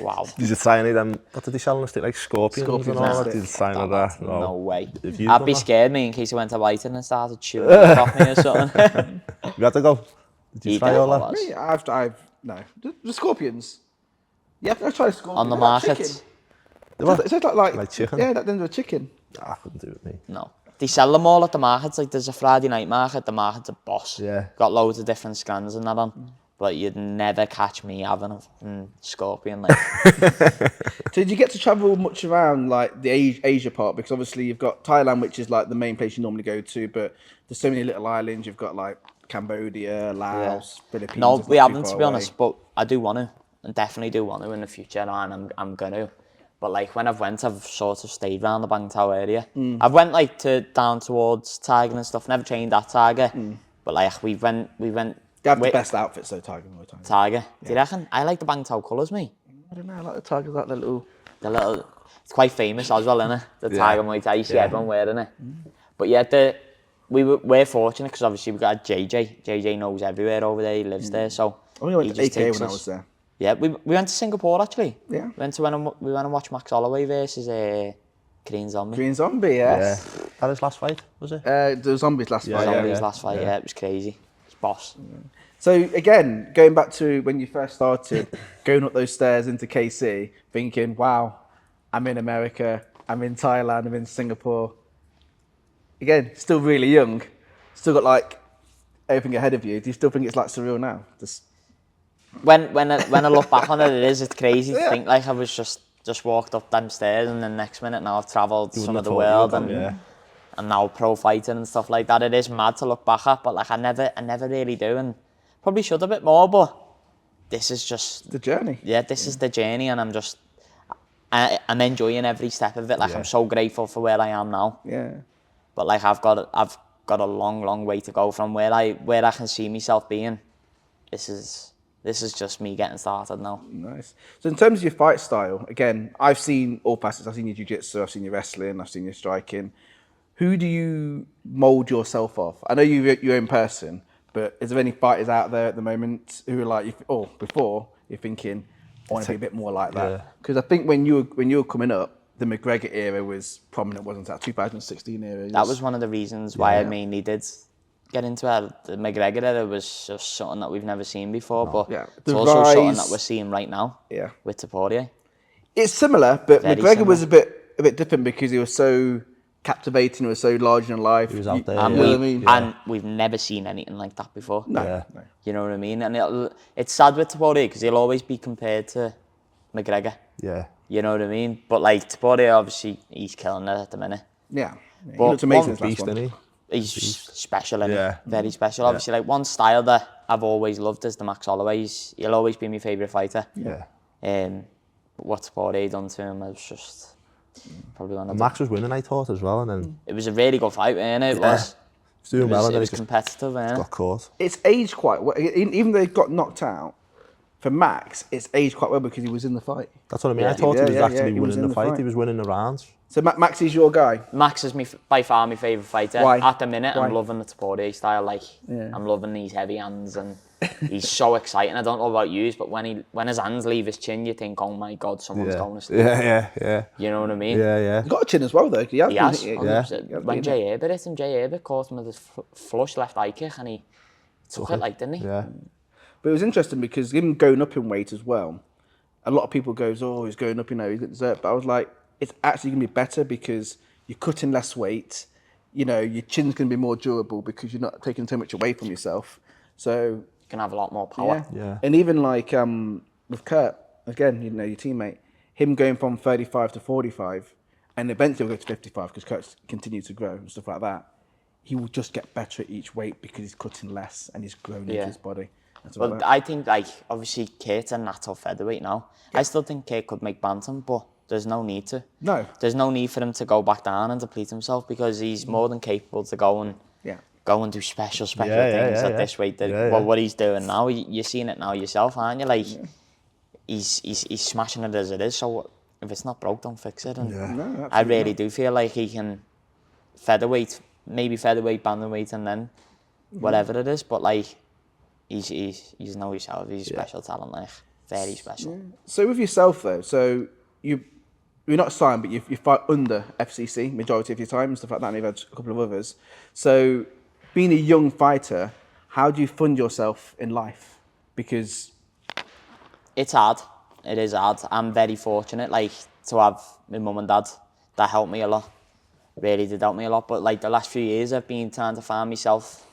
Speaker 2: Wow.
Speaker 3: Did you try any of them? What did they sell us? Like scorpions and all that? Did you try any of that?
Speaker 2: No way. I'd be scared, me, in case I went to bite it and started chewing it off me or something.
Speaker 3: You had to go? Did you try all that?
Speaker 1: Me, I've no. The scorpions. Yeah, I've tried a scorpion.
Speaker 2: On the market.
Speaker 1: It's like
Speaker 3: chicken?
Speaker 1: Yeah, that a chicken.
Speaker 3: I couldn't do it, me.
Speaker 2: No. They sell them all at the markets. Like, there's a Friday night market. The market's a boss.
Speaker 3: Yeah.
Speaker 2: Got loads of different scans and that on. but you'd never catch me having a fucking scorpion. Like,
Speaker 1: So did you get to travel much around like the Asia part? Because obviously you've got Thailand, which is like the main place you normally go to, but there's so many little islands. You've got like Cambodia, Laos, Philippines.
Speaker 2: no,
Speaker 1: it's
Speaker 2: we
Speaker 1: not too
Speaker 2: haven't,
Speaker 1: far
Speaker 2: to be
Speaker 1: away.
Speaker 2: honest, but I do want to, and definitely do want to in the future, and I'm gonna. But like when I've went, I've sort of stayed around the Bang Tao area. I've went like down towards Tiger and stuff. Never trained at Tiger, but like we went.
Speaker 1: They have the best outfits though, Tiger Muay Thai.
Speaker 2: Tiger. Do you reckon? I like the Bang Tao colours, mate.
Speaker 1: I don't know, I like the Tigers, like the little...
Speaker 2: It's quite famous as well, isn't it? The Tiger Muay Thai. You see everyone wearing it. But yeah, we're fortunate because obviously we got JJ. JJ knows everywhere over there. He lives there, so.
Speaker 1: I only went to
Speaker 2: just
Speaker 1: AK
Speaker 2: takes
Speaker 1: when I
Speaker 2: us.
Speaker 1: was there.
Speaker 2: Yeah, we went to Singapore actually.
Speaker 1: Yeah.
Speaker 2: We went and watched Max Holloway versus Green Zombie.
Speaker 1: Green Zombie, yes.
Speaker 3: Yeah. That his last fight, was it?
Speaker 1: The Zombies last fight.
Speaker 2: Zombie's last fight. Yeah, it was crazy. It's boss.
Speaker 1: So again, going back to when you first started, going up those stairs into KC, thinking, wow, I'm in America, I'm in Thailand, I'm in Singapore. Again, still really young, still got like everything ahead of you. Do you still think it's like surreal now? Just...
Speaker 2: When I look back on it, it's crazy to think like I was just walked up them stairs and then next minute now I've travelled some of the world and now pro fighting and stuff like that. It is mad to look back at, but like I never really do, and probably should a bit more, but this is just
Speaker 1: the journey.
Speaker 2: Yeah, this is the journey, and I'm enjoying every step of it. Like I'm so grateful for where I am now.
Speaker 1: Yeah.
Speaker 2: But like I've got a long way to go from where I can see myself being. This is just me getting started now.
Speaker 1: Nice. So in terms of your fight style, again, I've seen all facets. I've seen your jiu-jitsu, I've seen your wrestling, I've seen your striking. Who do you mould yourself off? I know you're in person, but is there any fighters out there at the moment who are like, before you're thinking, I want to be a bit more like that? Because I think when you were coming up, the McGregor era was prominent, wasn't it? 2016 era.
Speaker 2: That was one of the reasons why I mainly did get into it. The McGregor era was just something that we've never seen before, but it's also something that we're seeing right now with Taporia.
Speaker 1: It's similar, but
Speaker 2: Very
Speaker 1: McGregor
Speaker 2: similar.
Speaker 1: was a bit different because he was so captivating, he was so large in life.
Speaker 3: He was out there.
Speaker 2: And we've never seen anything like that before.
Speaker 1: No.
Speaker 2: You know what I mean? And it's sad with Taporia because he'll always be compared to McGregor.
Speaker 3: Yeah.
Speaker 2: You know what I mean? But like Taporia, obviously, he's killing it at the minute.
Speaker 1: Yeah. He
Speaker 2: But
Speaker 1: looked amazing this last
Speaker 3: Beast,
Speaker 1: one.
Speaker 3: didn't he?
Speaker 2: He's special, isn't
Speaker 3: Yeah.
Speaker 2: he? Very special. Obviously, like one style that I've always loved is the Max Holloway. He'll always be my favourite fighter.
Speaker 3: Yeah.
Speaker 2: But what Taporia done to him was just probably one of
Speaker 3: Max was winning, I thought, as well, and then
Speaker 2: It was a really good fight, wasn't it? It was.
Speaker 3: he was doing well, and
Speaker 2: It
Speaker 3: then he
Speaker 2: was
Speaker 3: just
Speaker 2: competitive, wasn't
Speaker 3: got
Speaker 2: it?
Speaker 3: caught.
Speaker 1: It's aged quite well. Even though he got knocked out, for Max, it's aged quite well because he was in the fight.
Speaker 3: That's what I mean.
Speaker 2: Yeah.
Speaker 3: I thought he was actually
Speaker 1: he was
Speaker 3: winning
Speaker 1: in
Speaker 3: the
Speaker 1: the
Speaker 3: fight.
Speaker 1: fight.
Speaker 3: He was winning the rounds.
Speaker 1: So Max is your guy.
Speaker 2: Max is by far my favourite fighter.
Speaker 1: Why?
Speaker 2: At the minute,
Speaker 1: Why?
Speaker 2: I'm loving the Taporia style. Like, I'm loving these heavy hands, and he's so exciting. I don't know about you, but when his hands leave his chin, you think, oh my God, someone's going to sleep.
Speaker 3: Yeah.
Speaker 2: You know what I mean?
Speaker 3: Yeah.
Speaker 1: He's got a chin as well, though. He has.
Speaker 2: He has.
Speaker 1: been-
Speaker 2: 100%. When Jay Herbert hit him, Jay Herbert caught him with his flush left eye kick, and he took it like, didn't he?
Speaker 3: Yeah.
Speaker 1: But it was interesting because him going up in weight as well, a lot of people goes, oh, he's going up, he's got dessert. But I was like, it's actually going to be better because you're cutting less weight. Your chin's going to be more durable because you're not taking so much away from yourself. So
Speaker 2: You can have a lot more power.
Speaker 3: Yeah.
Speaker 1: And even like with Kurt, again, your teammate, him going from 35 to 45, and eventually he'll go to 55 because Kurt's continued to grow and stuff like that. He will just get better at each weight because he's cutting less and he's growing into his body.
Speaker 2: But I think, like, obviously, Kurt's a natural featherweight now. I still think Kurt could make bantam, but there's no need to.
Speaker 1: No.
Speaker 2: There's no need for him to go back down and deplete himself because he's more than capable to go and do special things at this weight. Well, what he's doing now, you're seeing it now yourself, aren't you? Like, he's smashing it as it is. So if it's not broke, don't fix it. And
Speaker 1: No,
Speaker 2: I really do feel like he can featherweight, bantamweight, and then whatever it is. But like, he's know himself. He's a special talent, like very special.
Speaker 1: So with yourself though, so you're not signed, but you fight under FCC majority of your time and stuff like that, and you've had a couple of others. So being a young fighter, how do you fund yourself in life? Because
Speaker 2: it's hard. It is hard. I'm very fortunate, like, to have my mum and dad that helped me a lot. Really did help me a lot. But like the last few years, I've been trying to find myself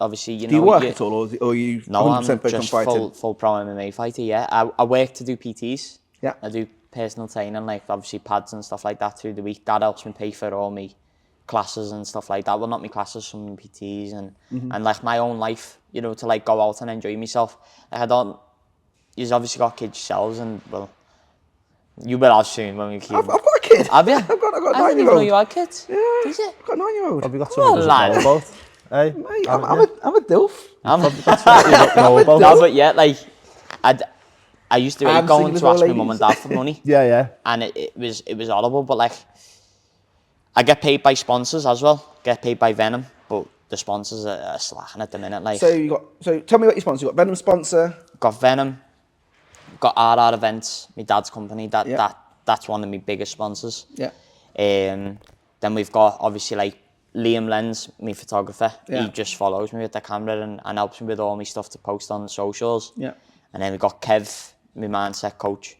Speaker 2: Obviously, you know.
Speaker 1: Do you work at all, or are you 100%
Speaker 2: No, I'm
Speaker 1: focused
Speaker 2: just
Speaker 1: on fighting?
Speaker 2: full pro MMA fighter. Yeah, I work to do PTs.
Speaker 1: Yeah.
Speaker 2: I do personal training, like obviously pads and stuff like that through the week. That helps me pay for all my classes and stuff like that. Well, not my classes, some PTs and like my own life, you know, to like go out and enjoy myself. Like I don't. You've obviously got kids yourselves, and well, you will have soon when we keep.
Speaker 1: I've got a kid.
Speaker 2: Have you?
Speaker 1: I've got a 9-year-old.
Speaker 2: I didn't even know you had kids.
Speaker 1: Yeah.
Speaker 2: Did you?
Speaker 1: I've got a 9-year-old.
Speaker 3: Have you got
Speaker 2: on,
Speaker 3: something to
Speaker 2: lad.
Speaker 3: know about? Hey,
Speaker 1: Mate, I'm a dilf.
Speaker 3: probably got something you don't know about.
Speaker 2: No, but yeah, like I used to hate
Speaker 1: I'm
Speaker 2: going
Speaker 1: single
Speaker 2: to
Speaker 1: as
Speaker 2: ask
Speaker 1: well,
Speaker 2: my mum and
Speaker 1: ladies.
Speaker 2: dad for money.
Speaker 3: Yeah.
Speaker 2: And it was horrible, but like I get paid by sponsors as well. Get paid by Venom, but the sponsors are slacking at the minute. Like
Speaker 1: So tell me what your sponsor. You got Venom sponsor.
Speaker 2: got Venom, got RR Events, my dad's company.
Speaker 1: Yeah.
Speaker 2: That's one of my biggest sponsors.
Speaker 1: Yeah.
Speaker 2: Then we've got obviously like Liam Lenz, my photographer.
Speaker 1: Yeah.
Speaker 2: He just follows me with the camera and helps me with all my stuff to post on the socials.
Speaker 1: Yeah.
Speaker 2: And then we've got Kev, my mindset coach.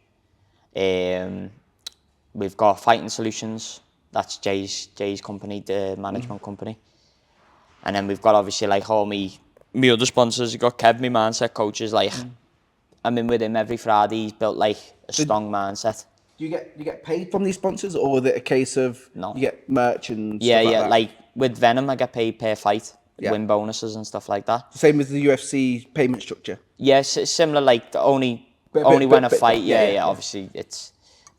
Speaker 2: We've got Fighting Solutions. That's Jay's company, the management company. And then we've got obviously like all my other sponsors. We've got Kev, my mindset coach, is like I'm in with him every Friday. He's built like a strong mindset.
Speaker 1: Do you get paid from these sponsors, or is it a case of
Speaker 2: No.
Speaker 1: you get merch and
Speaker 2: Yeah,
Speaker 1: stuff like
Speaker 2: yeah.
Speaker 1: that?
Speaker 2: Like with Venom, I get paid per fight,
Speaker 1: Yeah.
Speaker 2: win bonuses and stuff like that.
Speaker 1: Same as the UFC payment structure.
Speaker 2: Yes, it's similar. Like the only
Speaker 1: Bit-
Speaker 2: when I
Speaker 1: bit-
Speaker 2: fight,
Speaker 1: yeah,
Speaker 2: yeah.
Speaker 1: yeah.
Speaker 2: Obviously, it's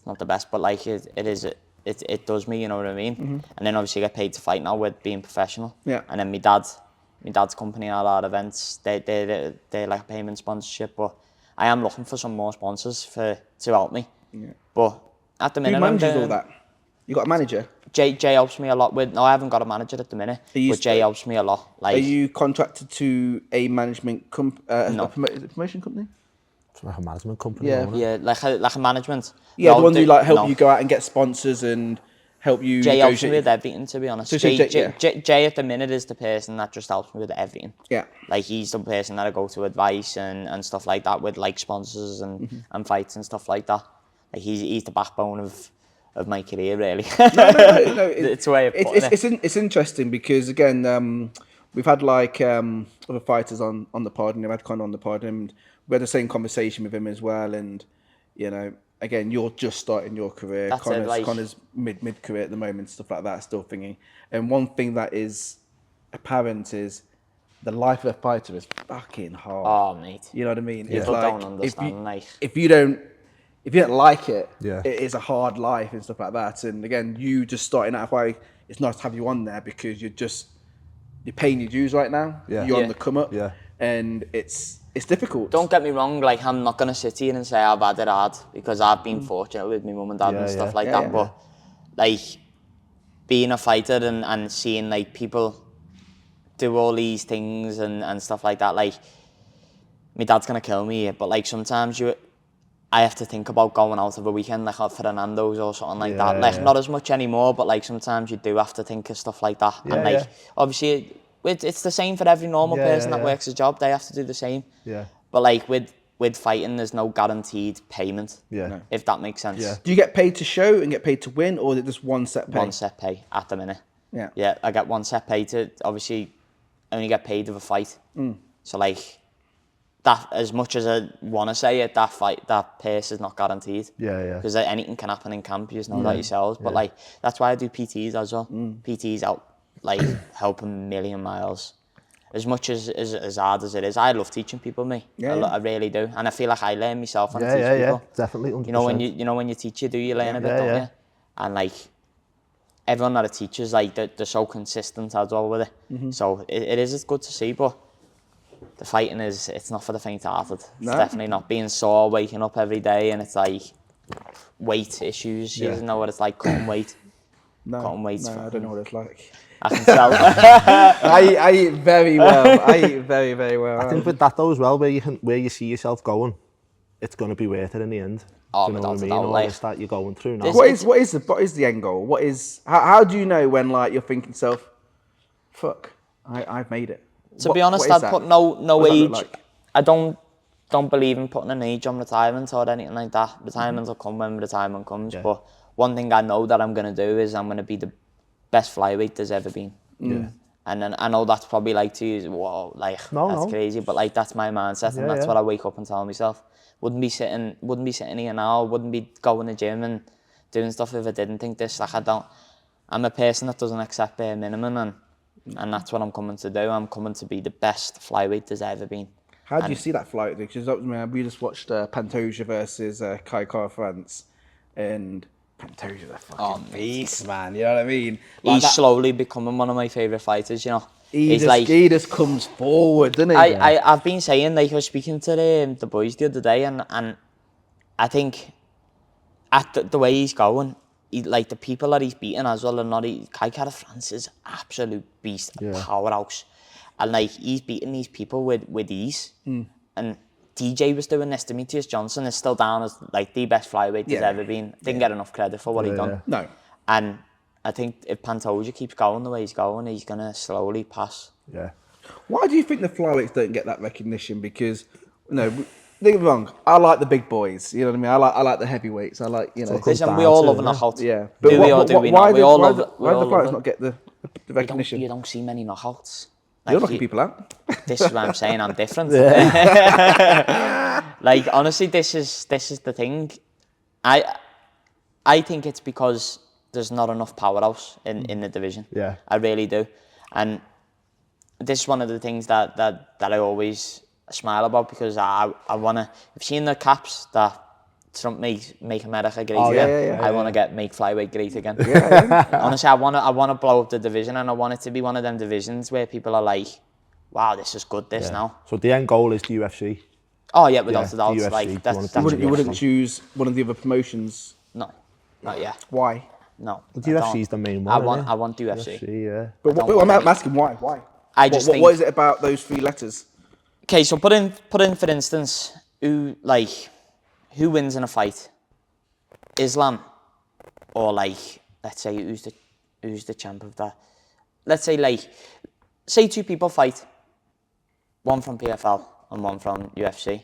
Speaker 2: not the best, but like it does me. You know what I mean? And then obviously, I get paid to fight now with being professional.
Speaker 1: Yeah.
Speaker 2: And then my dad's company, RR Events, they like a payment sponsorship, but I am looking for some more sponsors to help me.
Speaker 1: Yeah.
Speaker 2: But at the minute,
Speaker 1: Who
Speaker 2: I'm
Speaker 1: manages
Speaker 2: doing-
Speaker 1: all that? You got a manager?
Speaker 2: Jay helps me a lot with. No, I haven't got a manager at the minute,
Speaker 1: you
Speaker 2: but Jay
Speaker 1: st-
Speaker 2: helps me a lot. Like,
Speaker 1: Are you contracted to a management
Speaker 2: No.
Speaker 1: is it a promotion company?
Speaker 3: It's like a management company.
Speaker 1: Yeah.
Speaker 3: isn't it?
Speaker 2: yeah, like a management.
Speaker 1: Yeah,
Speaker 2: No,
Speaker 1: the ones who like help
Speaker 2: no.
Speaker 1: you go out and get sponsors and help you.
Speaker 2: Jay helps me
Speaker 1: negotiate.
Speaker 2: with everything, to be honest.
Speaker 1: So
Speaker 2: Jay at the minute is the person that just helps me with everything.
Speaker 1: Yeah.
Speaker 2: Like he's the person that I go to advice and stuff like that with, like sponsors and fights and stuff like that. Like he's the backbone of my career, really.
Speaker 1: No.
Speaker 2: It's a way of putting it.
Speaker 1: It's interesting because again, we've had like other fighters on the pod, and I've had Connor on the pod, and we had the same conversation with him as well. And you know, again, you're just starting your career.
Speaker 2: That's it, like-
Speaker 1: Connor's mid career at the moment, stuff like that, still thinking. And one thing that is apparent is the life of a fighter is fucking hard.
Speaker 2: Oh, mate.
Speaker 1: You know what I mean?
Speaker 2: People don't understand, like-
Speaker 1: if you don't like it,
Speaker 3: Yeah.
Speaker 1: it is a hard life and stuff like that. And again, you just starting out, why it's nice to have you on there, because you're paying your dues right now.
Speaker 3: Yeah.
Speaker 1: You're
Speaker 2: Yeah.
Speaker 1: on the come up.
Speaker 3: Yeah.
Speaker 1: And it's difficult.
Speaker 2: Don't get me wrong, like I'm not gonna sit here and say how bad it had, because I've been fortunate with my mum and dad
Speaker 3: Yeah,
Speaker 2: and stuff
Speaker 3: yeah.
Speaker 2: like
Speaker 1: Yeah,
Speaker 2: that. But like being a fighter and seeing like people do all these things and stuff like that, like my dad's gonna kill me, but like sometimes I have to think about going out of a weekend like out for a Nando's or something like that. Like not as much anymore, but like sometimes you do have to think of stuff like that. And like obviously it's the same for every normal person that works a job. They have to do the same.
Speaker 3: Yeah.
Speaker 2: But like with fighting, there's no guaranteed payment.
Speaker 3: Yeah. No.
Speaker 2: If that makes sense.
Speaker 3: Yeah.
Speaker 1: Do you get paid to show and get paid to win, or is it just one set pay?
Speaker 2: One set pay at the minute.
Speaker 1: Yeah.
Speaker 2: Yeah, I get one set pay to obviously only get paid of a fight. So like that, as much as I want to say it, that pace is not guaranteed.
Speaker 3: Yeah.
Speaker 2: Because anything can happen in camp, you just know that yourselves. But like that's why I do PTs as well. PTs out like help a million miles. As much as hard as it is, I love teaching people. I really do, and I feel like I learn myself when I teach people.
Speaker 3: Definitely. 100%.
Speaker 2: You know when you teach, you learn a bit,
Speaker 3: Yeah,
Speaker 2: don't
Speaker 3: yeah.
Speaker 2: you? And like everyone that I teach is like they're so consistent as well with it. So it's good to see, but the fighting it's not for the faint-hearted. It's definitely not. Being sore, waking up every day, and it's like weight issues. You know what it's like, cutting weight. Cutting weight.
Speaker 1: No, I don't know what it's like.
Speaker 2: I can tell.
Speaker 1: I eat very well. I eat very, very well.
Speaker 3: I think with that though as well, where you see yourself going, it's going to be worth it in the end.
Speaker 2: Oh,
Speaker 3: Do you know
Speaker 2: without
Speaker 3: what I
Speaker 2: a
Speaker 3: mean?
Speaker 2: doubt,
Speaker 3: All
Speaker 2: like-
Speaker 3: this that you're going through now.
Speaker 2: This-
Speaker 1: What is the end goal? How do you know when like you're thinking to yourself, fuck, I've made it?
Speaker 2: To be honest,
Speaker 1: what is
Speaker 2: I'd
Speaker 1: that?
Speaker 2: put no
Speaker 1: What does that
Speaker 2: age.
Speaker 1: look like?
Speaker 2: I don't believe in putting an age on retirement or anything like that. Retirement will come when retirement comes.
Speaker 3: Yeah.
Speaker 2: But one thing I know that I'm going to do is I'm going to be the best flyweight there's ever been. And then I know that's probably like to use, whoa, like that's crazy, but like that's my mindset, and that's what I wake up and tell myself. Wouldn't be sitting here now. Wouldn't be going to the gym and doing stuff if I didn't think this. Like I'm a person that doesn't accept bare minimum, and that's what I'm coming to do. I'm coming to be the best flyweight there's ever been.
Speaker 1: How do you see that flyweight? Because we just watched Pantoja versus Kai Kara France, and Pantoja's a fucking beast, man. You know what I mean? Like
Speaker 2: He's slowly becoming one of my favourite fighters, you know.
Speaker 1: He just comes forward, doesn't he?
Speaker 2: I've been saying, like, I was speaking to the boys the other day, and I think at the way he's going, like the people that he's beating as well, and not Kai Kara France is absolute beast, powerhouse, and like he's beating these people with ease. And DJ was doing this. Demetrius Johnson is still down as like the best flyweight there's ever been. Didn't get enough credit for what he done.
Speaker 1: No.
Speaker 2: And I think if Pantoja keeps going the way he's going, he's gonna slowly pass.
Speaker 3: Yeah.
Speaker 1: Why do you think the flyweights don't get that recognition? Because, don't get me wrong, I like the big boys. You know what I mean? I like the heavyweights. I like,
Speaker 2: Listen, we all love a knockout.
Speaker 1: Yeah.
Speaker 2: But why do the
Speaker 1: flyweights not get the recognition?
Speaker 2: You don't see many knockouts.
Speaker 1: You're knocking people out.
Speaker 2: This is what I'm saying. I'm different. Like, honestly, this is the thing. I think it's because there's not enough powerhouse in the division.
Speaker 3: Yeah.
Speaker 2: I really do. And this is one of the things that I always smile about, because I want to... You've seen the caps that Trump make America great again? I want to make flyweight great again. Honestly, I want to blow up the division, and I want it to be one of them divisions where people are like, wow, this is good, now.
Speaker 3: So the end goal is the UFC?
Speaker 2: Oh, yeah, without a doubt.
Speaker 3: UFC,
Speaker 2: like, that's
Speaker 1: you wouldn't choose one of the other promotions?
Speaker 2: No, not yet.
Speaker 1: Why?
Speaker 2: No.
Speaker 3: The UFC is the main one,
Speaker 2: I want UFC.
Speaker 3: UFC,
Speaker 1: But I'm asking why? Why?
Speaker 2: I just think...
Speaker 1: What is it about those three letters?
Speaker 2: Okay, so put in for instance, who wins in a fight? Islam, or like, let's say who's the champ of that? Let's say two people fight, one from PFL and one from UFC.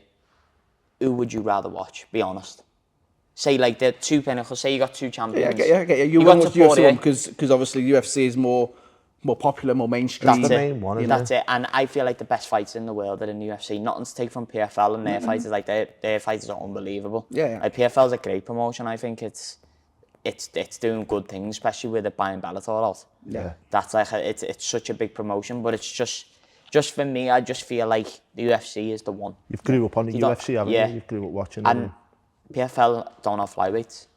Speaker 2: Who would you rather watch? Be honest. Say like the two pinnacles. Say you got two champions.
Speaker 1: Yeah, I get you. You want UFC one because obviously UFC is more popular, more mainstream.
Speaker 3: That's the main one, isn't
Speaker 2: That's it. And I feel like the best fights in the world are in the UFC. Nothing to take from PFL and their fighters. Like their fighters are unbelievable.
Speaker 1: Yeah.
Speaker 2: Like PFL's a great promotion. I think it's doing good things, especially with it buying Bellator out.
Speaker 3: Yeah.
Speaker 2: That's like it's such a big promotion, but it's just for me. I just feel like the UFC is the one.
Speaker 3: You've grew up on the UFC, haven't you? You grew up watching
Speaker 2: and PFL don't have flyweights,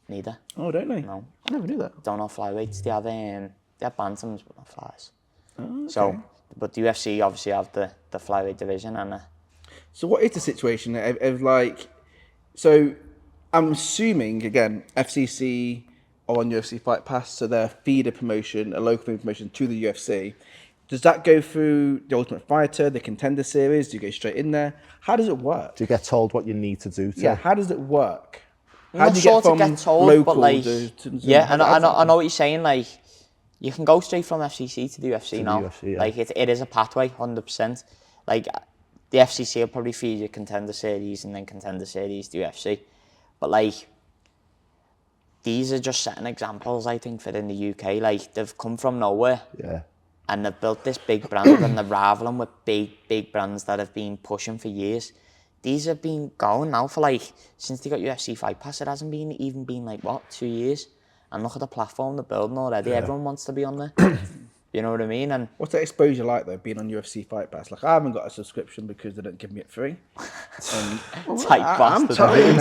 Speaker 2: neither.
Speaker 1: Oh, don't they?
Speaker 2: No,
Speaker 1: I never knew that.
Speaker 2: Don't have flyweights. They have bantams, but not flies.
Speaker 1: Oh, okay.
Speaker 2: So, but the UFC obviously have the flyweight division, and
Speaker 1: so what is the situation of like? So I'm assuming again, FCC are on UFC Fight Pass, so they're a feeder promotion, a local promotion to the UFC. Does that go through the Ultimate Fighter, the Contender Series? Do you go straight in there? How does it work?
Speaker 3: Do you get told what you need to do?
Speaker 1: Yeah, how does it work?
Speaker 2: How do you get from local but like, to I know what you're saying. Like, you can go straight from FCC to the UFC now. UFC, yeah. Like, it is a pathway, 100%. Like, the FCC will probably feed you Contender Series and then Contender Series to UFC. But, like, these are just setting examples, I think, for in the UK. Like, they've come from nowhere.
Speaker 3: Yeah.
Speaker 2: And they've built this big brand and they're rivaling with big brands that have been pushing for years. These have been going now for like, since they got UFC Fight Pass, it hasn't even been like, 2 years? And look at the platform they're building already. Yeah. Everyone wants to be on there. You know what I mean? And
Speaker 1: what's that exposure like though, being on UFC Fight Pass? Like, I haven't got a subscription because they don't give me it free. I'm telling you,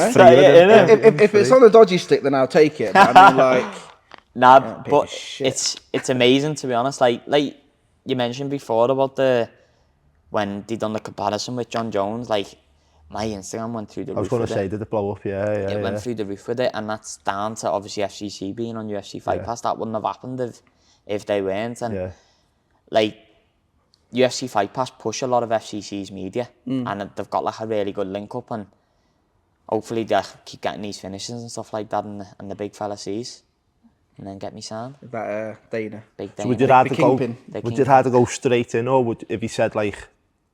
Speaker 1: if it's on a dodgy stick, then I'll take it. But I mean, like...
Speaker 2: Nah, but it's amazing, to be honest. Like you mentioned before about when they done the comparison with John Jones, like my Instagram went through the roof.
Speaker 3: I was going to say, did it blow up? Yeah.
Speaker 2: It went through the roof with it, and that's down to obviously FCC being on UFC Fight Pass. That wouldn't have happened if they weren't. And like UFC Fight Pass push a lot of FCC's media, and they've got like a really good link up, and hopefully they'll keep getting these finishes and stuff like that, and the big fella sees. And then get me signed.
Speaker 1: That Dana.
Speaker 2: Big Dana.
Speaker 3: So would you have to go straight in, or if he said like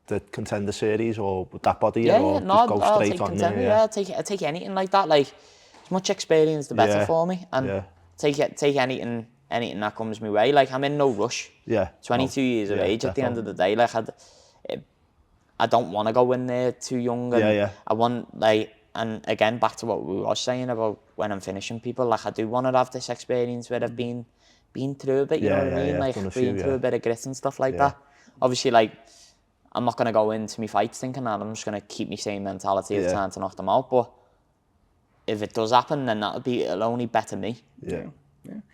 Speaker 3: the Contender Series, or would that bother you, or just go straight on there?
Speaker 2: Yeah, I'll take anything like that. Like, as much experience the better for me, and take anything anything that comes my way. Like, I'm in no rush.
Speaker 3: Yeah.
Speaker 2: 22 years of age at the end of the day. Like, I don't want to go in there too young. And I want, like, and again, back to what we were saying about when I'm finishing people, like, I do want to have this experience where I've been through a bit, you know what I mean? Like, been through a bit of grit and stuff like that. Obviously, like, I'm not going to go into my fights thinking that. I'm just going to keep my same mentality of trying to knock them out. But if it does happen, then it'll only better me.
Speaker 3: Yeah.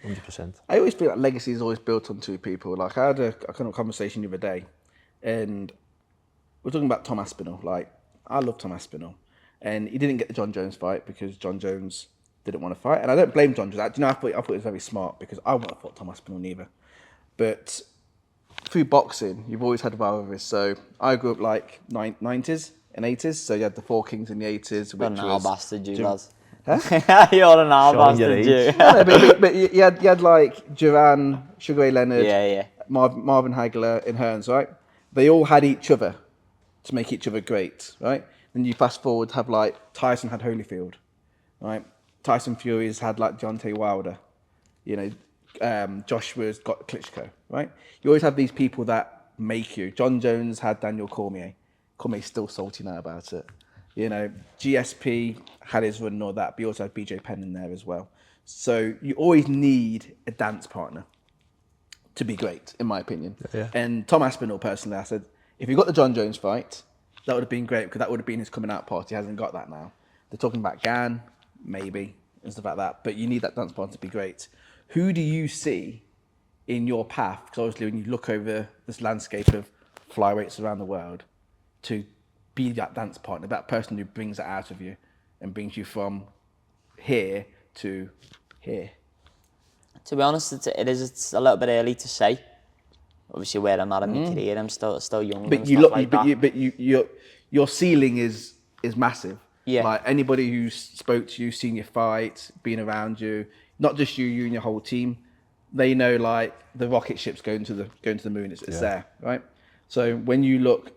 Speaker 3: 100%.
Speaker 1: I always feel like legacy is always built on two people. Like, I had a kind of conversation the other day, and we're talking about Tom Aspinall. Like, I love Tom Aspinall, and he didn't get the John Jones fight because John Jones didn't want to fight, and I don't blame John Jones. You know, I thought it was very smart because I wouldn't have fought Tom Aspinall neither. But through boxing, you've always had rivalries. So I grew up like 90s and 80s. So you had the Four Kings in the 80s, which was
Speaker 2: bastard, you lads.
Speaker 1: Huh?
Speaker 2: You're an owl bastard, you.
Speaker 1: No, but you had like Duran, Sugar Ray Leonard, Marvin Hagler in Hearns, right? They all had each other to make each other great, right? Then you fast forward, have like Tyson had Holyfield, right? Tyson Fury's had like Deontay Wilder, you know, Joshua's got Klitschko, right? You always have these people that make you. John Jones had Daniel Cormier. Cormier's still salty now about it. You know, GSP had his run and all that, but you also had BJ Penn in there as well. So you always need a dance partner to be great, in my opinion. And Tom Aspinall, personally, I said, if he got the John Jones fight, that would have been great because that would have been his coming out party. He hasn't got that now. They're talking about Gan, maybe, and stuff like that. But you need that dance partner to be great. Who do you see in your path? Because obviously when you look over this landscape of flyweights around the world, to be that dance partner, that person who brings it out of you and brings you from here to here. To
Speaker 2: be honest, it's a little bit early to say. Obviously, where I'm at in my career, I'm still young.
Speaker 1: But your ceiling is massive. Yeah. Like anybody who's spoke to you, seen your fight, been around you, not just you and your whole team, they know like the rocket ship's going to the moon. It's there, right? So when you look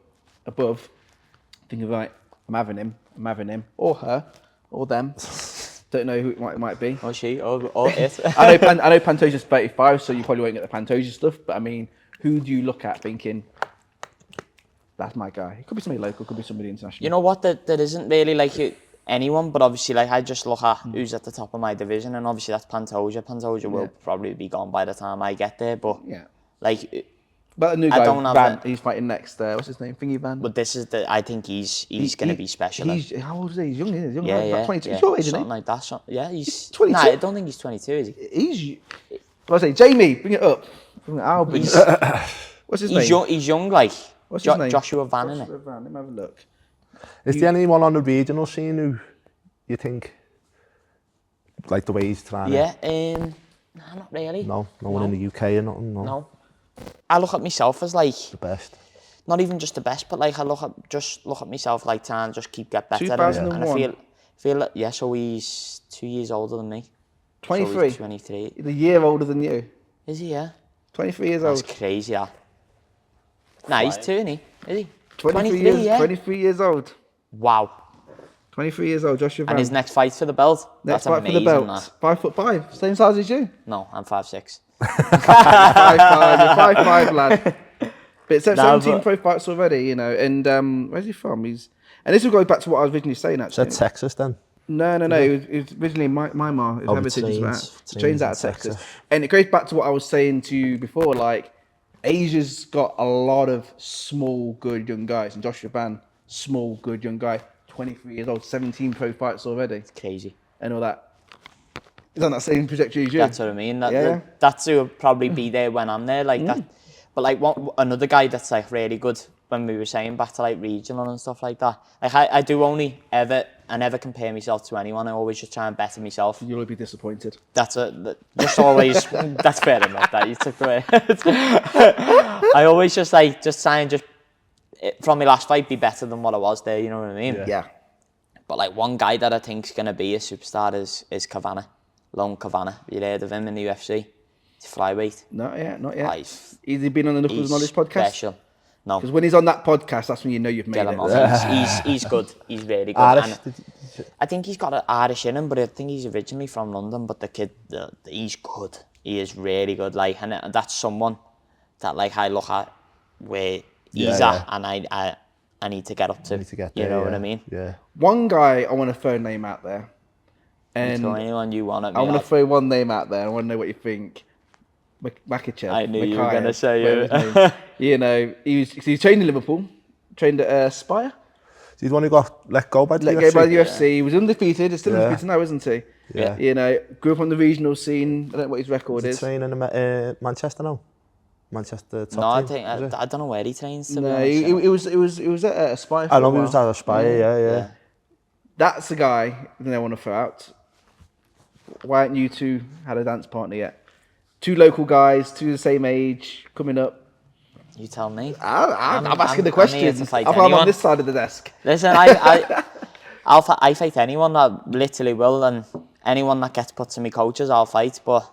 Speaker 1: above, thinking right, I'm having him, or her, or them. Don't know who it might be.
Speaker 2: Or she, or it.
Speaker 1: I know Pantosia's 35, so you probably won't get the Pantosia stuff. But I mean, who do you look at thinking, that's my guy? It could be somebody local, could be somebody international.
Speaker 2: You know what? There isn't really like anyone, but obviously, like I just look at who's at the top of my division, and obviously that's Pantosia. Pantosia will probably be gone by the time I get there, but like.
Speaker 1: But a new guy, Van, he's fighting next. What's his name? Thingy Van.
Speaker 2: But this is I think he's going to be special.
Speaker 1: How old is he? He's young, isn't he? He's young,
Speaker 2: like
Speaker 1: 22. He's your age, isn't he?
Speaker 2: Something like that. Yeah, he's
Speaker 1: 22.
Speaker 2: Nah, I don't think he's 22, is he?
Speaker 1: He's. What I say, Jamie, bring it up. What's his name?
Speaker 2: He's young, like.
Speaker 1: What's his name?
Speaker 2: Joshua Van, innit?
Speaker 1: Joshua Van. Let me have a look.
Speaker 3: Is there anyone on the regional scene who you think, like the way he's trying?
Speaker 2: Nah, not really.
Speaker 3: No one in the UK or nothing.
Speaker 2: No. I look at myself as like
Speaker 3: the best.
Speaker 2: Not even just the best, but like I look at myself like trying to just keep get better.
Speaker 1: 2001.
Speaker 2: And I feel like, so he's 2 years older than me.
Speaker 1: 23.
Speaker 2: So he's 23.
Speaker 1: He's a year older than you.
Speaker 2: Is he? Yeah.
Speaker 1: 23 years old.
Speaker 2: That's crazy. Yeah. Nah, he's 2, isn't he? Is he?
Speaker 1: 23 years old.
Speaker 2: Wow.
Speaker 1: 23 years old, Joshua Van.
Speaker 2: And his next fight for the belt.
Speaker 1: Next fight for the belt. 5'5", same size as you.
Speaker 2: No, I'm 5'6".
Speaker 1: 5'5", you're 5'5", lad. But 17 pro fights already, you know. And where's he from? And this will go back to what I was originally saying, actually.
Speaker 3: Is that Texas then?
Speaker 1: No. It was originally Myanmar. His heritage trains out of Texas. And it goes back to what I was saying to you before. Like, Asia's got a lot of small, good young guys. And Joshua Van, small, good young guy. 23 years old, 17 pro fights already.
Speaker 2: It's crazy.
Speaker 1: And all that. He's on that same trajectory as you.
Speaker 2: That's what I mean. That's who will probably be there when I'm there. Like that. But like another guy that's like really good, when we were saying back to like regional and stuff like that. Like I do only I never compare myself to anyone. I always just try and better myself.
Speaker 1: You'll be disappointed.
Speaker 2: Just always. That's fair enough. That you took away. I always just try and from my last fight be better than what I was there. You know what I mean?
Speaker 1: Yeah.
Speaker 2: But like one guy that I think's gonna be a superstar is Cavana, Lone Cavana. You heard of him in the UFC? He's flyweight. Not yet.
Speaker 1: Has he been on the Knuckles Knowledge podcast?
Speaker 2: Special. No.
Speaker 1: Because when he's on that podcast, that's when you know you've made it.
Speaker 2: He's good. He's really good.
Speaker 3: Irish.
Speaker 2: I think he's got an Irish in him, but I think he's originally from London. But the kid, he's good. He is really good, like, and that's someone that, like, I look at where he's at, and I need to get up to.
Speaker 3: Need to get there,
Speaker 2: you know what I mean?
Speaker 3: Yeah.
Speaker 1: One guy I want to throw a name out there, and
Speaker 2: Throw anyone you want at me.
Speaker 1: I want to throw one name out there. I want to know what you think. Makachev.
Speaker 2: I knew you were going to
Speaker 1: Makachev,
Speaker 2: say
Speaker 1: whatever
Speaker 2: it.
Speaker 1: his name. You know, he trained in Liverpool, trained at Spire.
Speaker 3: He's the one who got let go by the
Speaker 1: Let
Speaker 3: UFC.
Speaker 1: go by the UFC. He was undefeated. He's still
Speaker 3: Yeah.
Speaker 1: undefeated now, isn't he?
Speaker 3: Yeah.
Speaker 1: You know, grew up on the regional scene. I don't know what his record
Speaker 3: He's
Speaker 1: is.
Speaker 3: training in Manchester now. Manchester top
Speaker 2: No, I
Speaker 3: team,
Speaker 2: think
Speaker 3: is it?
Speaker 2: I don't know where he trains. To be
Speaker 1: No,
Speaker 2: honest.
Speaker 1: he was at Aspire. For
Speaker 3: I know
Speaker 1: a
Speaker 3: he
Speaker 1: while.
Speaker 3: was at Aspire, yeah.
Speaker 1: That's the guy that I want to throw out. Why haven't you two had a dance partner yet? Two local guys, two the same age, coming up.
Speaker 2: You tell me.
Speaker 1: I'm asking the
Speaker 2: I'm here
Speaker 1: questions.
Speaker 2: to fight
Speaker 1: I'm
Speaker 2: anyone.
Speaker 1: on this side of the desk.
Speaker 2: Listen, I fight anyone that literally will, and anyone that gets put to me coaches, I'll fight. But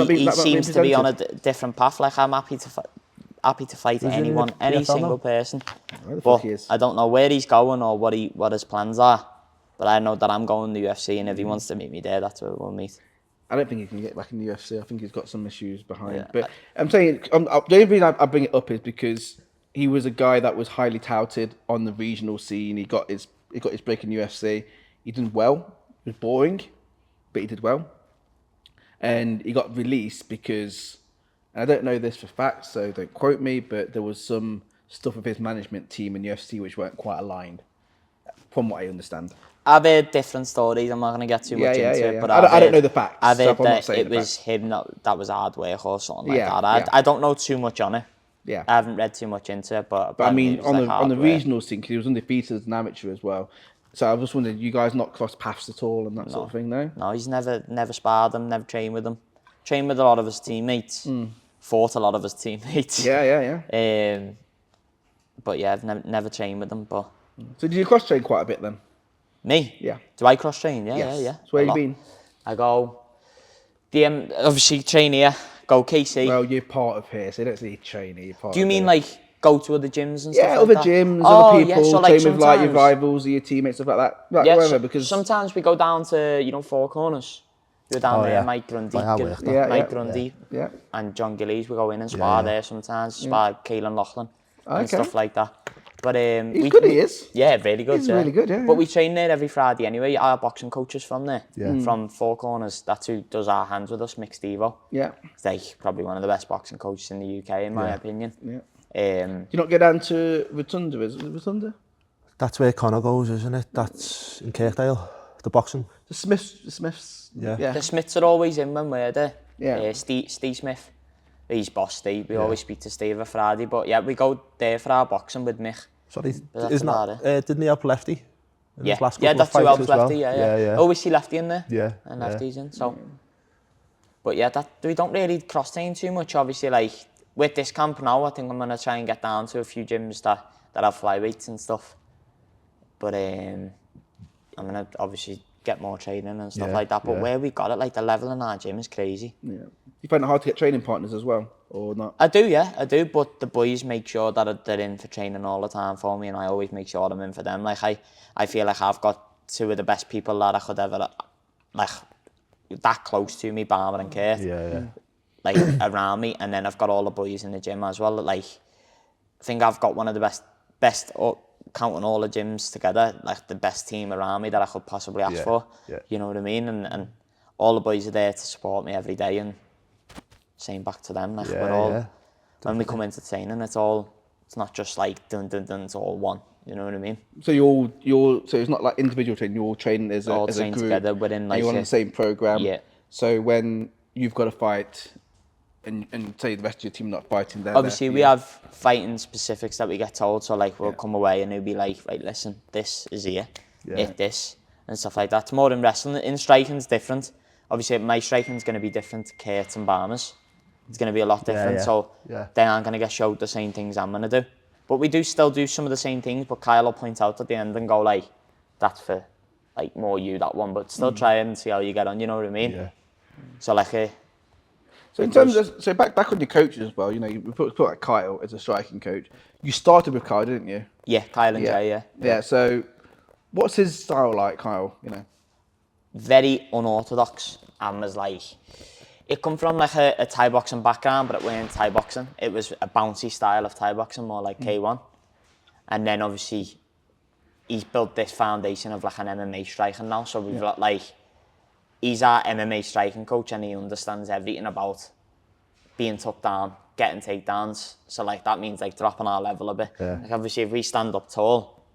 Speaker 2: he seems to be on a different path. Like, I'm happy to fight
Speaker 3: Who's
Speaker 2: anyone,
Speaker 3: in the
Speaker 2: any
Speaker 3: PFL
Speaker 2: single
Speaker 3: now?
Speaker 2: person.
Speaker 1: Where the
Speaker 2: But
Speaker 1: fuck he is?
Speaker 2: I don't know where he's going or what his plans are. But I know that I'm going to the UFC, and if he wants to meet me there, that's where we'll meet.
Speaker 1: I don't think he can get back in the UFC. I think he's got some issues behind.
Speaker 2: Yeah.
Speaker 1: But I'm saying the only reason I bring it up is because he was a guy that was highly touted on the regional scene. He got his break in UFC. He did well. It was boring, but he did well. And he got released because, and I don't know this for fact, so don't quote me, but there was some stuff with his management team in UFC which weren't quite aligned, from what I understand.
Speaker 2: I've heard different stories. I'm not going to get too much into it, but
Speaker 1: I don't know the facts.
Speaker 2: I've
Speaker 1: so
Speaker 2: heard
Speaker 1: I'm not
Speaker 2: that
Speaker 1: saying
Speaker 2: it
Speaker 1: the
Speaker 2: was
Speaker 1: facts.
Speaker 2: him that was hard work or something like
Speaker 1: Yeah,
Speaker 2: that.
Speaker 1: yeah.
Speaker 2: I don't know too much on it.
Speaker 1: Yeah.
Speaker 2: I haven't read too much into it, but
Speaker 1: But I
Speaker 2: apparently
Speaker 1: mean,
Speaker 2: it was
Speaker 1: on the
Speaker 2: work.
Speaker 1: regional scene, because he was undefeated as an amateur as well. So I was just wondering, you guys not cross paths at all and that sort of thing, no?
Speaker 2: No, he's never sparred him, never trained with him. Trained with a lot of his teammates. Fought a lot of his teammates.
Speaker 1: Yeah, yeah.
Speaker 2: But yeah, I've never trained with him. But
Speaker 1: So did you cross train quite a bit then?
Speaker 2: me?
Speaker 1: Yeah.
Speaker 2: Do I cross train? Yeah,
Speaker 1: Yes.
Speaker 2: yeah.
Speaker 1: So where
Speaker 2: A
Speaker 1: you
Speaker 2: lot.
Speaker 1: been?
Speaker 2: I go. Obviously train here. Go KC.
Speaker 1: Well, you're part of here, so you don't say trainer. You're part.
Speaker 2: Do you
Speaker 1: of
Speaker 2: mean
Speaker 1: here.
Speaker 2: like go to other gyms and stuff
Speaker 1: Yeah,
Speaker 2: like
Speaker 1: other
Speaker 2: that?
Speaker 1: gyms,
Speaker 2: Oh,
Speaker 1: other people,
Speaker 2: yeah, so
Speaker 1: train with like your
Speaker 2: sometimes-
Speaker 1: rivals or your teammates, stuff like that. Like,
Speaker 2: Yeah,
Speaker 1: whatever, because
Speaker 2: sometimes we go down to Four Corners. We go down
Speaker 3: Oh,
Speaker 2: there,
Speaker 3: yeah.
Speaker 2: Mike Grundy,
Speaker 3: Like how we have
Speaker 1: that.
Speaker 2: Mike
Speaker 1: Yeah,
Speaker 2: Grundy,
Speaker 1: yeah.
Speaker 2: and John Gillies. We go in and spar there sometimes. Spar Keelan Loughlin and
Speaker 1: Okay.
Speaker 2: stuff like that. But
Speaker 1: He's good, he is.
Speaker 2: Yeah, really good.
Speaker 1: He's really good, yeah,
Speaker 2: But
Speaker 1: yeah.
Speaker 2: we train there every Friday anyway. Our boxing coaches from there,
Speaker 3: Yeah.
Speaker 2: from Four Corners. That's who does our hands with us, Mick Stevo.
Speaker 1: Yeah.
Speaker 2: They're probably one of the best boxing coaches in the UK, in my
Speaker 3: Yeah.
Speaker 2: opinion.
Speaker 1: Yeah. Do you not go down to Rotunda? Is it Rotunda?
Speaker 3: That's where Connor goes, isn't it? That's in Kirkdale, the boxing.
Speaker 1: The Smiths.
Speaker 3: Yeah.
Speaker 1: Yeah.
Speaker 2: The Smiths are always in when we're there.
Speaker 1: Yeah.
Speaker 2: Steve Smith. He's boss Steve. We always speak to Steve every Friday. But yeah, we go there for our boxing with Mick.
Speaker 3: Sorry,
Speaker 2: that's
Speaker 3: isn't
Speaker 2: about
Speaker 3: that, didn't he help Lefty? In
Speaker 2: Yeah,
Speaker 3: his last
Speaker 2: yeah,
Speaker 3: couple of
Speaker 2: that's who
Speaker 3: fights
Speaker 2: helps
Speaker 3: as well?
Speaker 2: Lefty. Yeah. Always see Lefty in there.
Speaker 3: Yeah,
Speaker 2: And
Speaker 3: yeah.
Speaker 2: Lefty's in. So, but yeah, that we don't really cross train too much. Obviously, like with this camp now, I think I'm gonna try and get down to a few gyms that have flyweights and stuff. But I'm gonna obviously get more training and stuff
Speaker 3: Yeah,
Speaker 2: like that. But
Speaker 3: yeah.
Speaker 2: where we got it, like the level in our gym is crazy.
Speaker 1: Yeah. You find it hard to get training partners as well, or not?
Speaker 2: I do, but the boys make sure that they're in for training all the time for me, and I always make sure I'm in for them. Like I feel like I've got two of the best people that I could ever, like, that close to me, Barber and Kurt,
Speaker 3: Yeah.
Speaker 2: like around me, and then I've got all the boys in the gym as well. Like, I think I've got one of the best counting all the gyms together, like the best team around me that I could possibly ask for.
Speaker 3: Yeah.
Speaker 2: You know what I mean? And all the boys are there to support me every day, and same back to them. Like we're all when we come into training, it's not just like dun dun dun. It's all one. You know what I mean?
Speaker 1: So so it's not like individual training. You're all training as a
Speaker 2: All
Speaker 1: as a
Speaker 2: trained
Speaker 1: group.
Speaker 2: together within
Speaker 1: And
Speaker 2: like
Speaker 1: you're on the same program.
Speaker 2: Yeah.
Speaker 1: So when you've got to fight, and say the rest of your team not fighting, there.
Speaker 2: Obviously, we have fighting specifics that we get told. So like we'll come away and it'll be like, right, listen, this is here, hit this and stuff like that. It's more in wrestling. In striking's different. Obviously, my striking's going to be different to Kurt's and Barmer's. It's going to be a lot different.
Speaker 3: yeah.
Speaker 2: So
Speaker 3: Yeah.
Speaker 2: they aren't going to get showed the same things I'm going to do. But we do still do some of the same things. But Kyle will point out at the end and go like, that's for like more you, that one. But still try it and see how you get on. You know what I mean?
Speaker 3: Yeah.
Speaker 2: So like
Speaker 1: So in terms of back on your coaches as well, you know, you put like Kyle as a striking coach. You started with Kyle, didn't you?
Speaker 2: yeah, Kyle and Jay, yeah.
Speaker 1: Yeah. So what's his style like, Kyle? You know.
Speaker 2: Very unorthodox and was like, It come from like a Thai boxing background, but it weren't Thai boxing. It was a bouncy style of Thai boxing, more like K1. And then obviously, he's built this foundation of like an MMA striking now. So we've got like, he's our MMA striking coach and he understands everything about being took down, getting takedowns. So like that means like dropping our level a bit.
Speaker 3: Yeah.
Speaker 2: Like obviously if we stand up tall,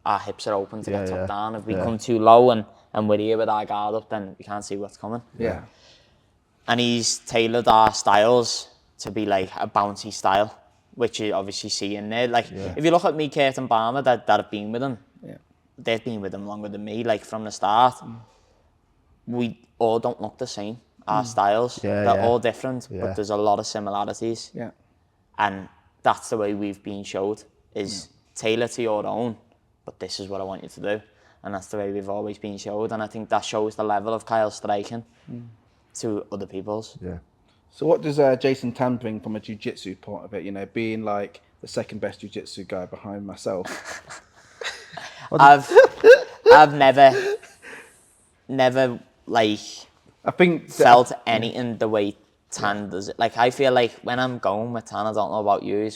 Speaker 2: our hips are open to get took down. If we
Speaker 3: Yeah.
Speaker 2: come too low and we're here with our guard up, then we can't see what's coming.
Speaker 1: Yeah.
Speaker 2: And he's tailored our styles to be like a bouncy style, which you obviously see in there. Like if you look at me, Kurt and Barmer that have been with him, they've been with him longer than me, like from the start. We all don't look the same. Our styles, they're all different, but there's a lot of similarities.
Speaker 1: Yeah.
Speaker 2: And that's the way we've been showed, is tailor to your own, but this is what I want you to do. And that's the way we've always been showed. And I think that shows the level of Kyle's striking to other people's.
Speaker 3: Yeah.
Speaker 1: So what does Jason Tan bring from a jiu-jitsu point of it? You know, being like the second best jiu-jitsu guy behind myself.
Speaker 2: I've never like
Speaker 1: I think
Speaker 2: felt anything the way Tan does it. Like I feel like when I'm going with Tan, I don't know about you, I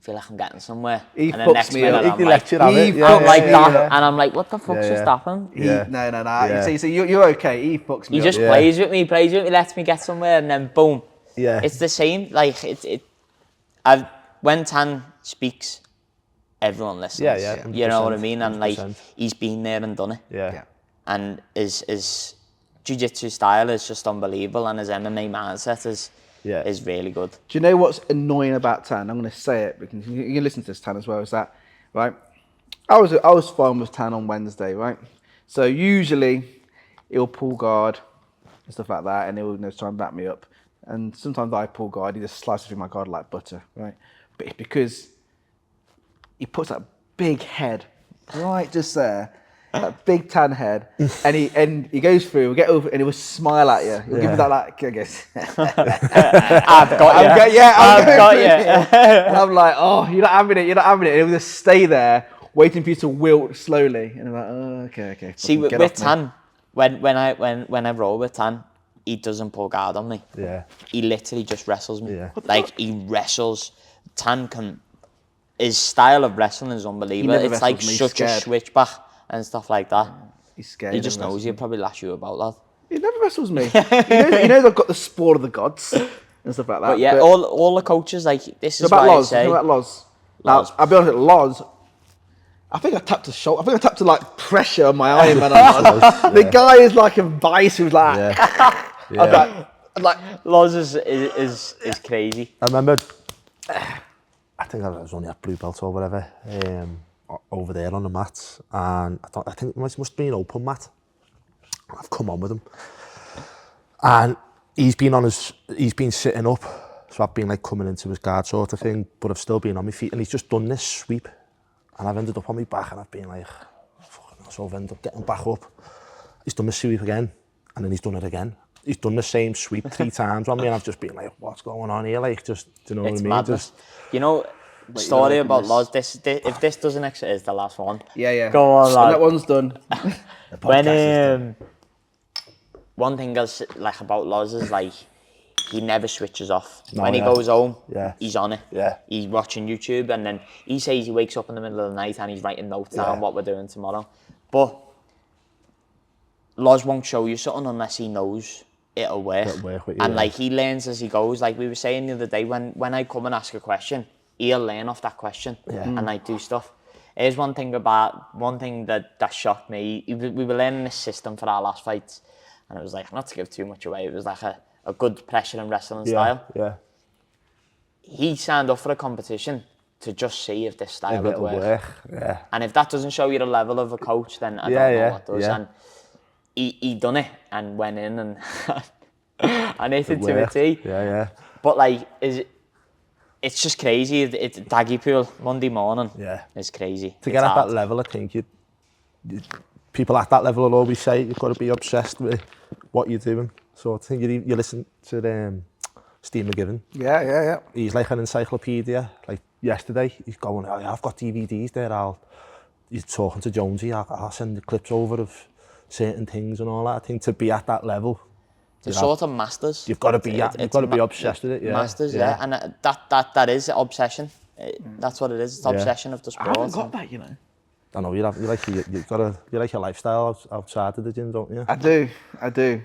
Speaker 2: feel like I'm getting somewhere.
Speaker 1: He
Speaker 2: and the
Speaker 1: fucks
Speaker 2: next
Speaker 1: me
Speaker 2: minute
Speaker 1: up.
Speaker 3: He
Speaker 2: I'm
Speaker 3: can
Speaker 2: like,
Speaker 3: let you have it.
Speaker 2: I'm like that,
Speaker 3: yeah.
Speaker 2: and I'm like, what the fuck's just happened?
Speaker 1: No.
Speaker 3: Yeah.
Speaker 1: See, you're okay. He fucks me
Speaker 2: He
Speaker 1: up.
Speaker 2: just plays with me, lets me get somewhere, and then boom.
Speaker 3: Yeah.
Speaker 2: It's the same. Like when Tan speaks, everyone listens.
Speaker 3: Yeah.
Speaker 2: You know what I mean? And like
Speaker 3: 100%.
Speaker 2: he's been there and done it.
Speaker 3: Yeah.
Speaker 2: And his jiu-jitsu style is just unbelievable, and his MMA mindset is really good.
Speaker 1: Do you know what's annoying about Tan? I'm going to say it because you can listen to this, Tan, as well. Is that right? I was fine with Tan on Wednesday, right? So usually he'll pull guard and stuff like that, and he'll try and back me up. And sometimes I pull guard, he just slices through my guard like butter, right? But it's because he puts that big head right just there, that big tan head, and he goes through, we'll get over, and he will smile at you. He'll give you that like, I guess.
Speaker 2: I've got you.
Speaker 1: I've got you. And I'm like, oh, you're not having it. And he'll just stay there, waiting for you to wilt slowly. And I'm like, oh, okay.
Speaker 2: See, with Tan, when I roll with Tan, he doesn't pull guard on me.
Speaker 3: Yeah.
Speaker 2: He literally just wrestles me.
Speaker 3: Yeah.
Speaker 2: Like he wrestles. His style of wrestling is unbelievable. It's like such a switchback and stuff like that.
Speaker 1: He's scared.
Speaker 2: He just knows he'll probably lash you about that.
Speaker 1: He never wrestles me. he knows I've got the sport of the gods and stuff like that.
Speaker 2: But yeah, all the coaches, like, this is
Speaker 1: about
Speaker 2: why
Speaker 1: Loz.
Speaker 2: I say...
Speaker 1: About Loz.
Speaker 2: Loz.
Speaker 1: Now, I'll be honest with Loz. I think I tapped a shoulder. I think I tapped to like pressure on my Iron Man. The guy is like a vice who's like... I'm like...
Speaker 2: Loz is crazy.
Speaker 3: I remember, I think I was only at blue belt or whatever, over there on the mat, and I think it must be an open mat. I've come on with him, and he's been sitting up, so I've been like coming into his guard sort of thing, but I've still been on my feet, and he's just done this sweep, and I've ended up on my back, and I've been like, fucking, so I've ended up getting back up. He's done the sweep again, and then he's done it again. He's done the same sweep 3 times on me, and I've just been like, what's going on here? Like, just, do you know what I mean?
Speaker 2: Madness. You know, the story about Loz, if this doesn't exist, it's the last one.
Speaker 1: Yeah.
Speaker 2: Go on, lad.
Speaker 1: That one's done.
Speaker 2: When one thing I like about Loz is like he never switches off. When he goes home, he's on it.
Speaker 3: Yeah.
Speaker 2: He's watching YouTube, and then he says he wakes up in the middle of the night and he's writing notes down what we're doing tomorrow. But Loz won't show you something unless he knows it'll work. And like he learns as he goes. Like we were saying the other day, when I come and ask a question, he'll learn off that question and like do stuff. Here's one thing that shocked me. We were learning this system for our last fights, and it was like, not to give too much away, it was like a good pressure and wrestling style.
Speaker 3: Yeah.
Speaker 2: He signed up for a competition to just see if this style would work.
Speaker 3: Yeah.
Speaker 2: And if that doesn't show you the level of a coach, then I don't know what does.
Speaker 3: Yeah.
Speaker 2: And he done it and went in and and hit it to a T.
Speaker 3: Yeah.
Speaker 2: But like, it's just crazy. It's Daggy Pool Monday morning.
Speaker 3: Yeah.
Speaker 2: It's crazy.
Speaker 3: To get at that level, I think people at that level will always say you've got to be obsessed with what you're doing. So I think you listen to Steve McGivern.
Speaker 1: Yeah.
Speaker 3: He's like an encyclopedia. Like yesterday, he's going, oh, yeah, I've got DVDs there. He's talking to Jonesy. I'll send the clips over of certain things and all that. I think to be at that level,
Speaker 2: They're sort of masters.
Speaker 3: You've got to be obsessed with it. Yeah.
Speaker 2: Masters, yeah. And that is obsession. That's what it is. It's obsession of the
Speaker 1: I
Speaker 2: sport.
Speaker 1: haven't got that, you know.
Speaker 3: I know you like your lifestyle outside of the gym, don't you?
Speaker 1: I do.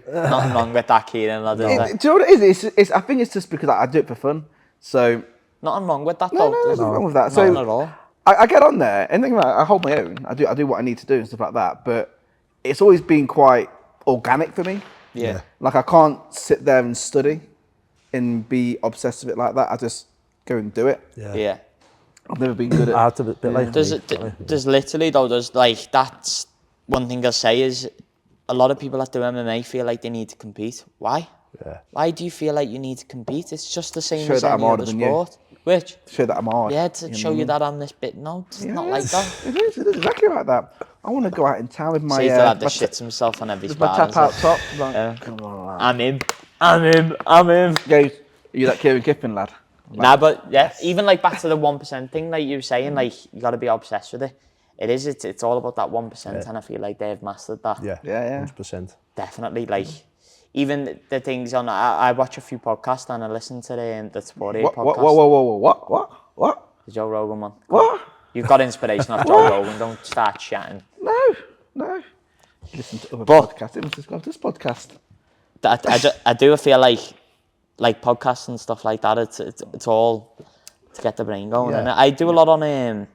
Speaker 2: Nothing wrong with that, Kieran. Lad, is there?
Speaker 1: Do you know what it is? It's I think it's just because I do it for fun. So
Speaker 2: Nothing wrong with that,
Speaker 1: no,
Speaker 2: though.
Speaker 1: there's nothing wrong with that.
Speaker 2: Nothing
Speaker 1: So
Speaker 2: at all.
Speaker 1: I get on there and think I hold my own. I do what I need to do and stuff like that. But it's always been quite organic for me.
Speaker 2: Yeah.
Speaker 1: Like I can't sit there and study and be obsessed with it like that. I just go and do it.
Speaker 2: Yeah.
Speaker 1: I've never been good at
Speaker 3: A bit like
Speaker 2: There's literally, though, there's like, that's one thing I'll say is a lot of people that do MMA feel like they need to compete. Why?
Speaker 3: Yeah.
Speaker 2: Why do you feel like you need to compete? It's just the same
Speaker 1: Show
Speaker 2: as
Speaker 1: that I'm
Speaker 2: any
Speaker 1: harder
Speaker 2: other
Speaker 1: than you.
Speaker 2: sport. Which?
Speaker 1: show that I'm hard.
Speaker 2: Yeah, to show you that on this bit. No, it's not like that.
Speaker 1: It is exactly like that. I want to go out in town with my...
Speaker 2: See, the lad that shits himself on every
Speaker 1: with my
Speaker 2: spot.
Speaker 1: tap out top. Like,
Speaker 2: I'm in.
Speaker 1: Goes, you that Kieran Kiffin lad?
Speaker 2: Nah, but yeah, even like back to the 1% thing, like you were saying, like you got to be obsessed with it. It is. It's all about that 1%, and I feel like they've mastered that.
Speaker 3: Yeah. 100%.
Speaker 2: Definitely. Like even the things on. I watch a few podcasts and I listen to the Sporty podcast.
Speaker 1: What?
Speaker 2: The Joe Rogan one.
Speaker 1: What?
Speaker 2: You've got inspiration off Joe Rogan. Don't start chatting.
Speaker 1: No. Listen to other
Speaker 2: But-
Speaker 1: podcasts. It must have gone to this podcast.
Speaker 2: I do feel like podcasts and stuff like that. It's all to get the brain going.
Speaker 3: Yeah.
Speaker 2: And I do a lot on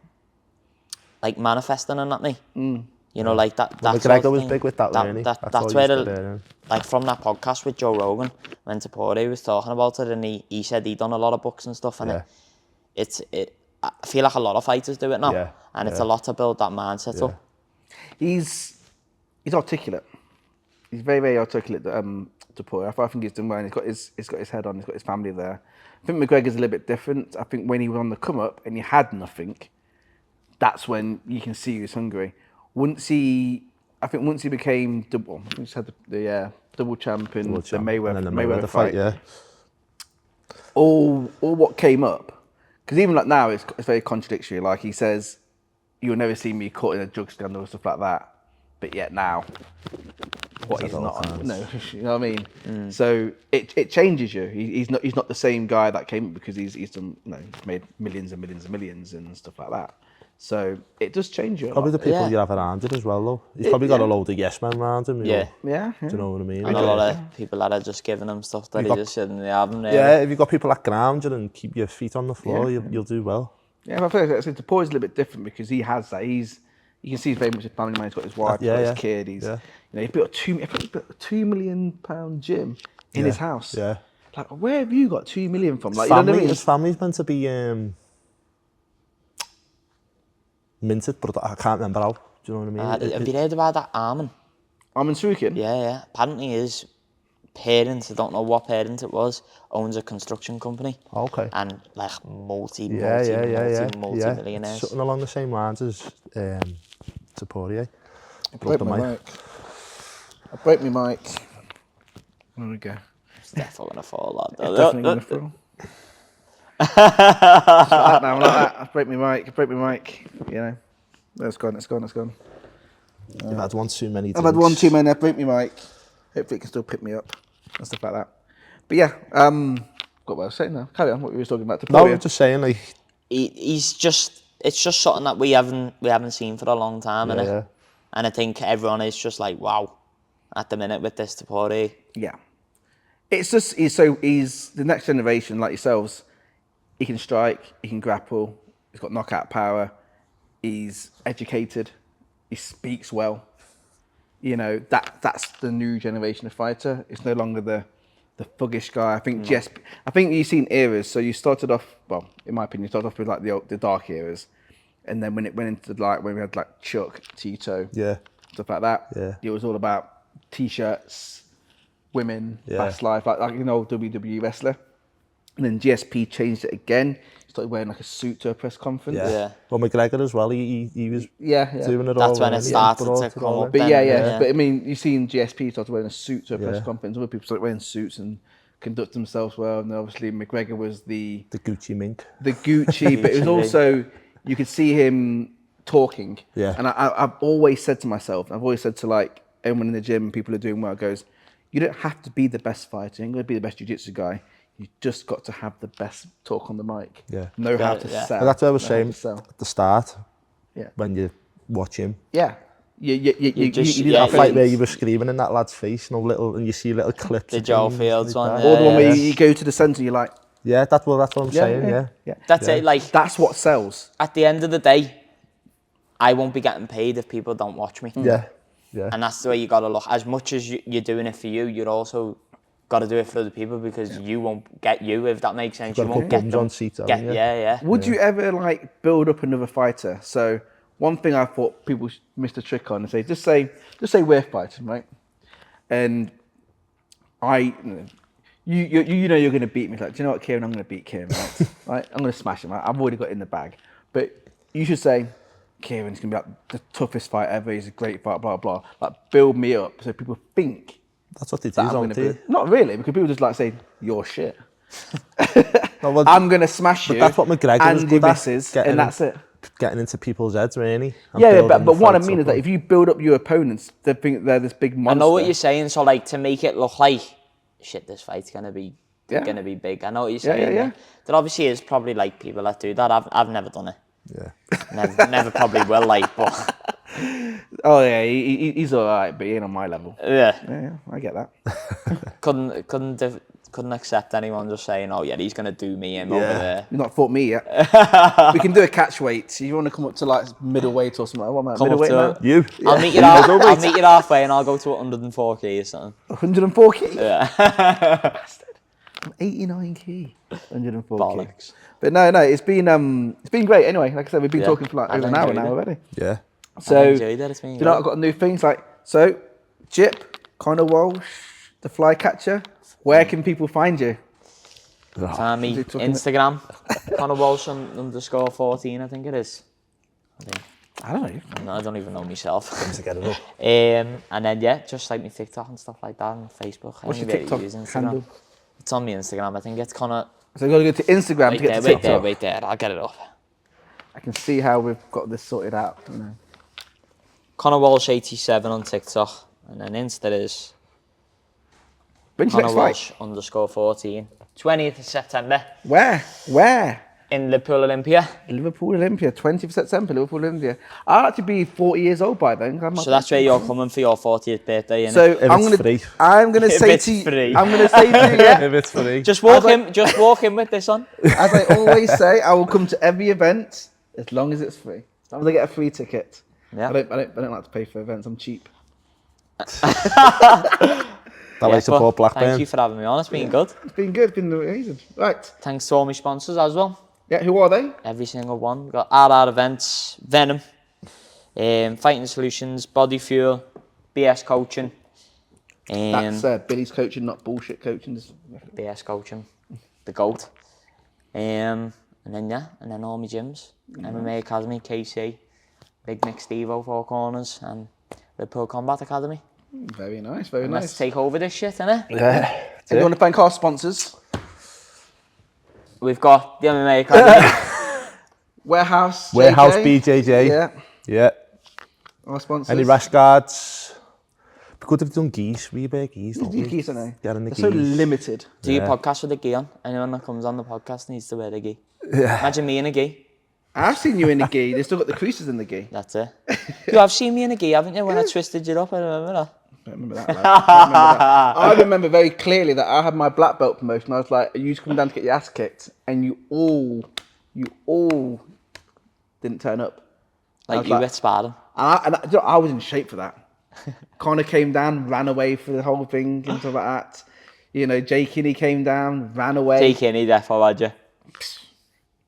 Speaker 2: like manifesting and that me. You know, like that. That's
Speaker 3: McGregor was big with that, really.
Speaker 2: That's where like from that podcast with Joe Rogan, when Tapori was talking about it, and he said he'd done a lot of books and stuff, and I feel like a lot of fighters do it now, and it's a lot to build that mindset up.
Speaker 1: He's articulate. He's very, very articulate. Tapori. I think he's done well. He's got his head on. He's got his family there. I think McGregor's a little bit different. I think when he was on the come up and he had nothing, that's when you can see he was hungry. Once he became double, he just had the double champ in the Mayweather fight.
Speaker 3: Yeah.
Speaker 1: All what came up, because even like now it's very contradictory. Like he says, you'll never see me caught in a drug scandal or stuff like that. But yet now, what he's not on, no, you know what I mean. So it changes you. He's not the same guy that came up because he's done, he's made millions and millions and millions and stuff like that. So it does change you.
Speaker 3: Probably the people you have around you as well, though. He's probably got a load of yes men around him.
Speaker 2: Yeah.
Speaker 3: Do you know what I mean?
Speaker 2: And a lot of people that are just giving him stuff that he just shouldn't have him.
Speaker 3: Yeah, if you've got people that ground you and keep your feet on the floor, you'll do well.
Speaker 1: Yeah, but I feel like Tapore's a little bit different because he has that. You can see he's very much a family man. He's got his wife, he's got his kid. He built a £2 million gym in his house.
Speaker 3: Yeah.
Speaker 1: Like, where have you got 2 million from? Like,
Speaker 3: His family's meant to be minted, but I can't remember how. Do you know what I mean?
Speaker 2: Have you heard about that Armin?
Speaker 1: Armin Sukin?
Speaker 2: Yeah. Apparently his parents, I don't know what parent it was, owns a construction company.
Speaker 3: Okay.
Speaker 2: And like multi-millionaires.
Speaker 3: Something along the same lines as Tapori.
Speaker 1: I broke my mic. There we go.
Speaker 2: It's definitely going to fall out.
Speaker 1: It's definitely going to fall. Like that now, like that. I break my mic. You know, it's gone.
Speaker 3: You've had one too many.
Speaker 1: I've had one too many. I break my mic. Hopefully, it can still pick me up and stuff like that. But yeah, got what I was saying now. Carry on. What we were talking about.
Speaker 3: No, I'm just saying, like
Speaker 2: it's just something that we haven't seen for a long time, innit? And I think everyone is just like, wow, at the minute with this Tapori.
Speaker 1: Yeah, it's just he's the next generation like yourselves. He can strike, he can grapple, he's got knockout power, he's educated, he speaks well. You know, that's the new generation of fighter. It's no longer the thuggish guy. I think you've seen eras. So you started off, well, in my opinion, you started off with like the dark eras. And then when it went into like when we had like Chuck, Tito, stuff like that, it was all about t-shirts, women, fast life, like an old WWE wrestler. And then GSP changed it again. He started wearing like a suit to a press conference.
Speaker 2: Yeah.
Speaker 3: Well, McGregor as well. He was doing it all.
Speaker 2: That's when it started to come up.
Speaker 1: But but I mean, you've seen GSP started wearing a suit to a press conference. Other people started wearing suits and conduct themselves well. And obviously McGregor was the
Speaker 3: Gucci mink.
Speaker 1: The Gucci, but it was also, you could see him talking. Yeah. And I've always said to myself, I've always said to like everyone in the gym, people are doing well, goes, you don't have to be the best fighter. You're going to be the best jiu-jitsu guy. You just got to have the best talk on the mic.
Speaker 3: Yeah.
Speaker 1: Know how to sell.
Speaker 3: But that's what I was
Speaker 1: know how
Speaker 3: saying
Speaker 1: to sell.
Speaker 3: at the start.
Speaker 1: Yeah.
Speaker 3: When you watch him.
Speaker 1: Yeah. You do
Speaker 3: That
Speaker 1: that
Speaker 3: fight where you were screaming in that lad's face, and you see little clips.
Speaker 2: The
Speaker 3: of
Speaker 2: Joe
Speaker 3: things
Speaker 2: Fields
Speaker 3: like
Speaker 2: one.
Speaker 3: that.
Speaker 1: Or the one where
Speaker 2: Yeah.
Speaker 1: you go to the centre, you're like...
Speaker 3: Yeah, that's what I'm saying, yeah.
Speaker 2: That's it, like...
Speaker 1: That's what sells.
Speaker 2: At the end of the day, I won't be getting paid if people don't watch me.
Speaker 3: Yeah.
Speaker 2: And that's the way you got to look. As much as you're doing it for you, you're also got to do it for other people, because you won't get you, if that makes sense. You won't get them.
Speaker 3: On seats,
Speaker 2: Yeah.
Speaker 1: Would you ever like build up another fighter? So one thing I thought people missed a trick on is just say we're fighting, right? And you know you're going to beat me. Like, do you know what, Kieran? I'm going to beat Kieran, right? Right? I'm going to smash him. Right? I've already got it in the bag. But you should say, Kieran's going to be like the toughest fight ever. He's a great fight, blah, blah. Like, build me up so people think.
Speaker 3: That's what they do, don't they?
Speaker 1: Not really, because people just like say, you're shit.
Speaker 3: No, well,
Speaker 1: I'm going to smash you.
Speaker 3: That's what McGregor was good at.
Speaker 1: And that's it.
Speaker 3: Getting into people's heads, really.
Speaker 1: Yeah, but what I mean is that if you build up your opponents, they think they're this big monster.
Speaker 2: I know what you're saying. So, like, to make it look like, shit, this fight's going to be big. I know what you're saying.
Speaker 1: Yeah.
Speaker 2: There obviously is probably, like, people that do that. I've never done it.
Speaker 3: Yeah.
Speaker 2: Never probably will, like, but...
Speaker 1: Oh, yeah, he's all right, but he ain't on my level.
Speaker 2: Yeah,
Speaker 1: I get that.
Speaker 2: Couldn't accept anyone just saying, oh, yeah, he's going to do me over there.
Speaker 1: You've not fought me yet. We can do a catch weight. You want to come up to, like, middleweight or something? What am I, middleweight now?
Speaker 3: You?
Speaker 2: I'll meet you halfway and I'll go to 104 kg or something.
Speaker 1: 104 kg?
Speaker 2: Yeah.
Speaker 1: I'm 89 kg. 104
Speaker 2: Bollocks.
Speaker 1: kg. But no, it's been great. Anyway, like I said, we've been talking for like over an hour now already.
Speaker 3: Yeah.
Speaker 1: So,
Speaker 2: I enjoyed it. It's been
Speaker 1: do you know, I've got new things like, so, Jip, Connor Walsh, the Flycatcher, where can people find you?
Speaker 2: Find me Instagram, Connor Walsh _14, I think it is.
Speaker 1: I don't know.
Speaker 2: I don't even know myself.
Speaker 3: Get it up.
Speaker 2: And then, just like me TikTok and stuff like that, and Facebook.
Speaker 1: What's your TikTok handle?
Speaker 2: It's on my Instagram. I think it's Connor.
Speaker 1: So you've got to go to Instagram to get to TikTok.
Speaker 2: Wait there. I'll get it up.
Speaker 1: I can see how we've got this sorted out. You know.
Speaker 2: Connor Walsh 87 on TikTok, and then Insta is Connor Walsh _14. 20th of September.
Speaker 1: Where?
Speaker 2: In Liverpool Olympia.
Speaker 1: Liverpool Olympia, 20th of September, Liverpool Olympia. I'll actually be 40 years old by then.
Speaker 2: So that's where you're coming for your 40th birthday, innit?
Speaker 1: So
Speaker 3: If
Speaker 1: I'm gonna say to you,
Speaker 2: free.
Speaker 1: I'm gonna say to you, yeah.
Speaker 3: If it's free.
Speaker 2: Just walk in with this on.
Speaker 1: As I always say, I will come to every event as long as it's free. As long as I get a free ticket.
Speaker 2: Yeah.
Speaker 1: I don't like to pay for events. I'm cheap.
Speaker 3: That way support Blackburn.
Speaker 2: Thank you for having me on. It's been good.
Speaker 1: It's been good. It's been amazing. Right.
Speaker 2: Thanks to all my sponsors as well.
Speaker 1: Yeah. Who are they?
Speaker 2: Every single one. Got RR Events, Venom, Fighting Solutions, Body Fuel, BS Coaching.
Speaker 1: That's Billy's coaching, not bullshit coaching.
Speaker 2: BS Coaching, the GOAT. And then all my gyms. MMA Academy, KC, Big Nick Stevo, Four Corners, and Liverpool Combat Academy.
Speaker 1: Very nice, very
Speaker 2: And
Speaker 1: nice.
Speaker 2: let's take over this shit, innit?
Speaker 3: Yeah.
Speaker 1: So you want to thank our sponsors?
Speaker 2: We've got the MMA Academy.
Speaker 1: Warehouse
Speaker 3: BJJ.
Speaker 1: Yeah. Our sponsors.
Speaker 3: Any rash guards? Be good if you've done geese. We wear geese, don't we?
Speaker 1: Geese, don't they?
Speaker 3: Getting the
Speaker 1: They're so
Speaker 3: geese.
Speaker 1: limited.
Speaker 2: Do your podcast with a gi on. Anyone that comes on the podcast needs to wear a gi. Yeah. Imagine me in a gi.
Speaker 1: I've seen you in the gi. They've still got the creases in the gi.
Speaker 2: That's it. You have seen me in a gi, haven't you? When I twisted you up, I remember that.
Speaker 1: I don't remember that. Lad. I don't remember that. I remember very clearly that I had my black belt promotion. I was like, you come down to get your ass kicked, and you all didn't turn up.
Speaker 2: Like you were sparring.
Speaker 1: And I was in shape for that. Connor came down, ran away for the whole thing and stuff like that. You know, Jay Kinney came down, ran away.
Speaker 2: Jay Kinney, therefore, had you?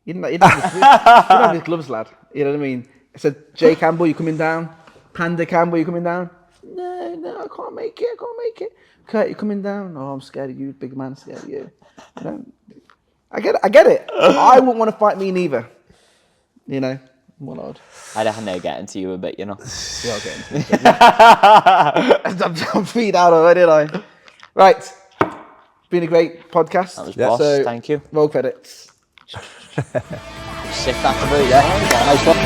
Speaker 1: You didn't have his gloves, lad. You know what I mean? I said, Jay Campbell, you coming down? Panda Campbell, you coming down? No, I can't make it. Kurt, you coming down? Oh, I'm scared of you, big man, scared of you. I get it. I wouldn't want to fight me neither. You know? Well, odd.
Speaker 2: I reckon they're getting to you a bit, you know.
Speaker 1: We are getting to it. I'm feed out already, aren't I? Right. It's been a great podcast.
Speaker 2: That was boss.
Speaker 1: So,
Speaker 2: thank you.
Speaker 1: Roll credits.
Speaker 2: Sick that to boot, yeah.
Speaker 1: Nice one.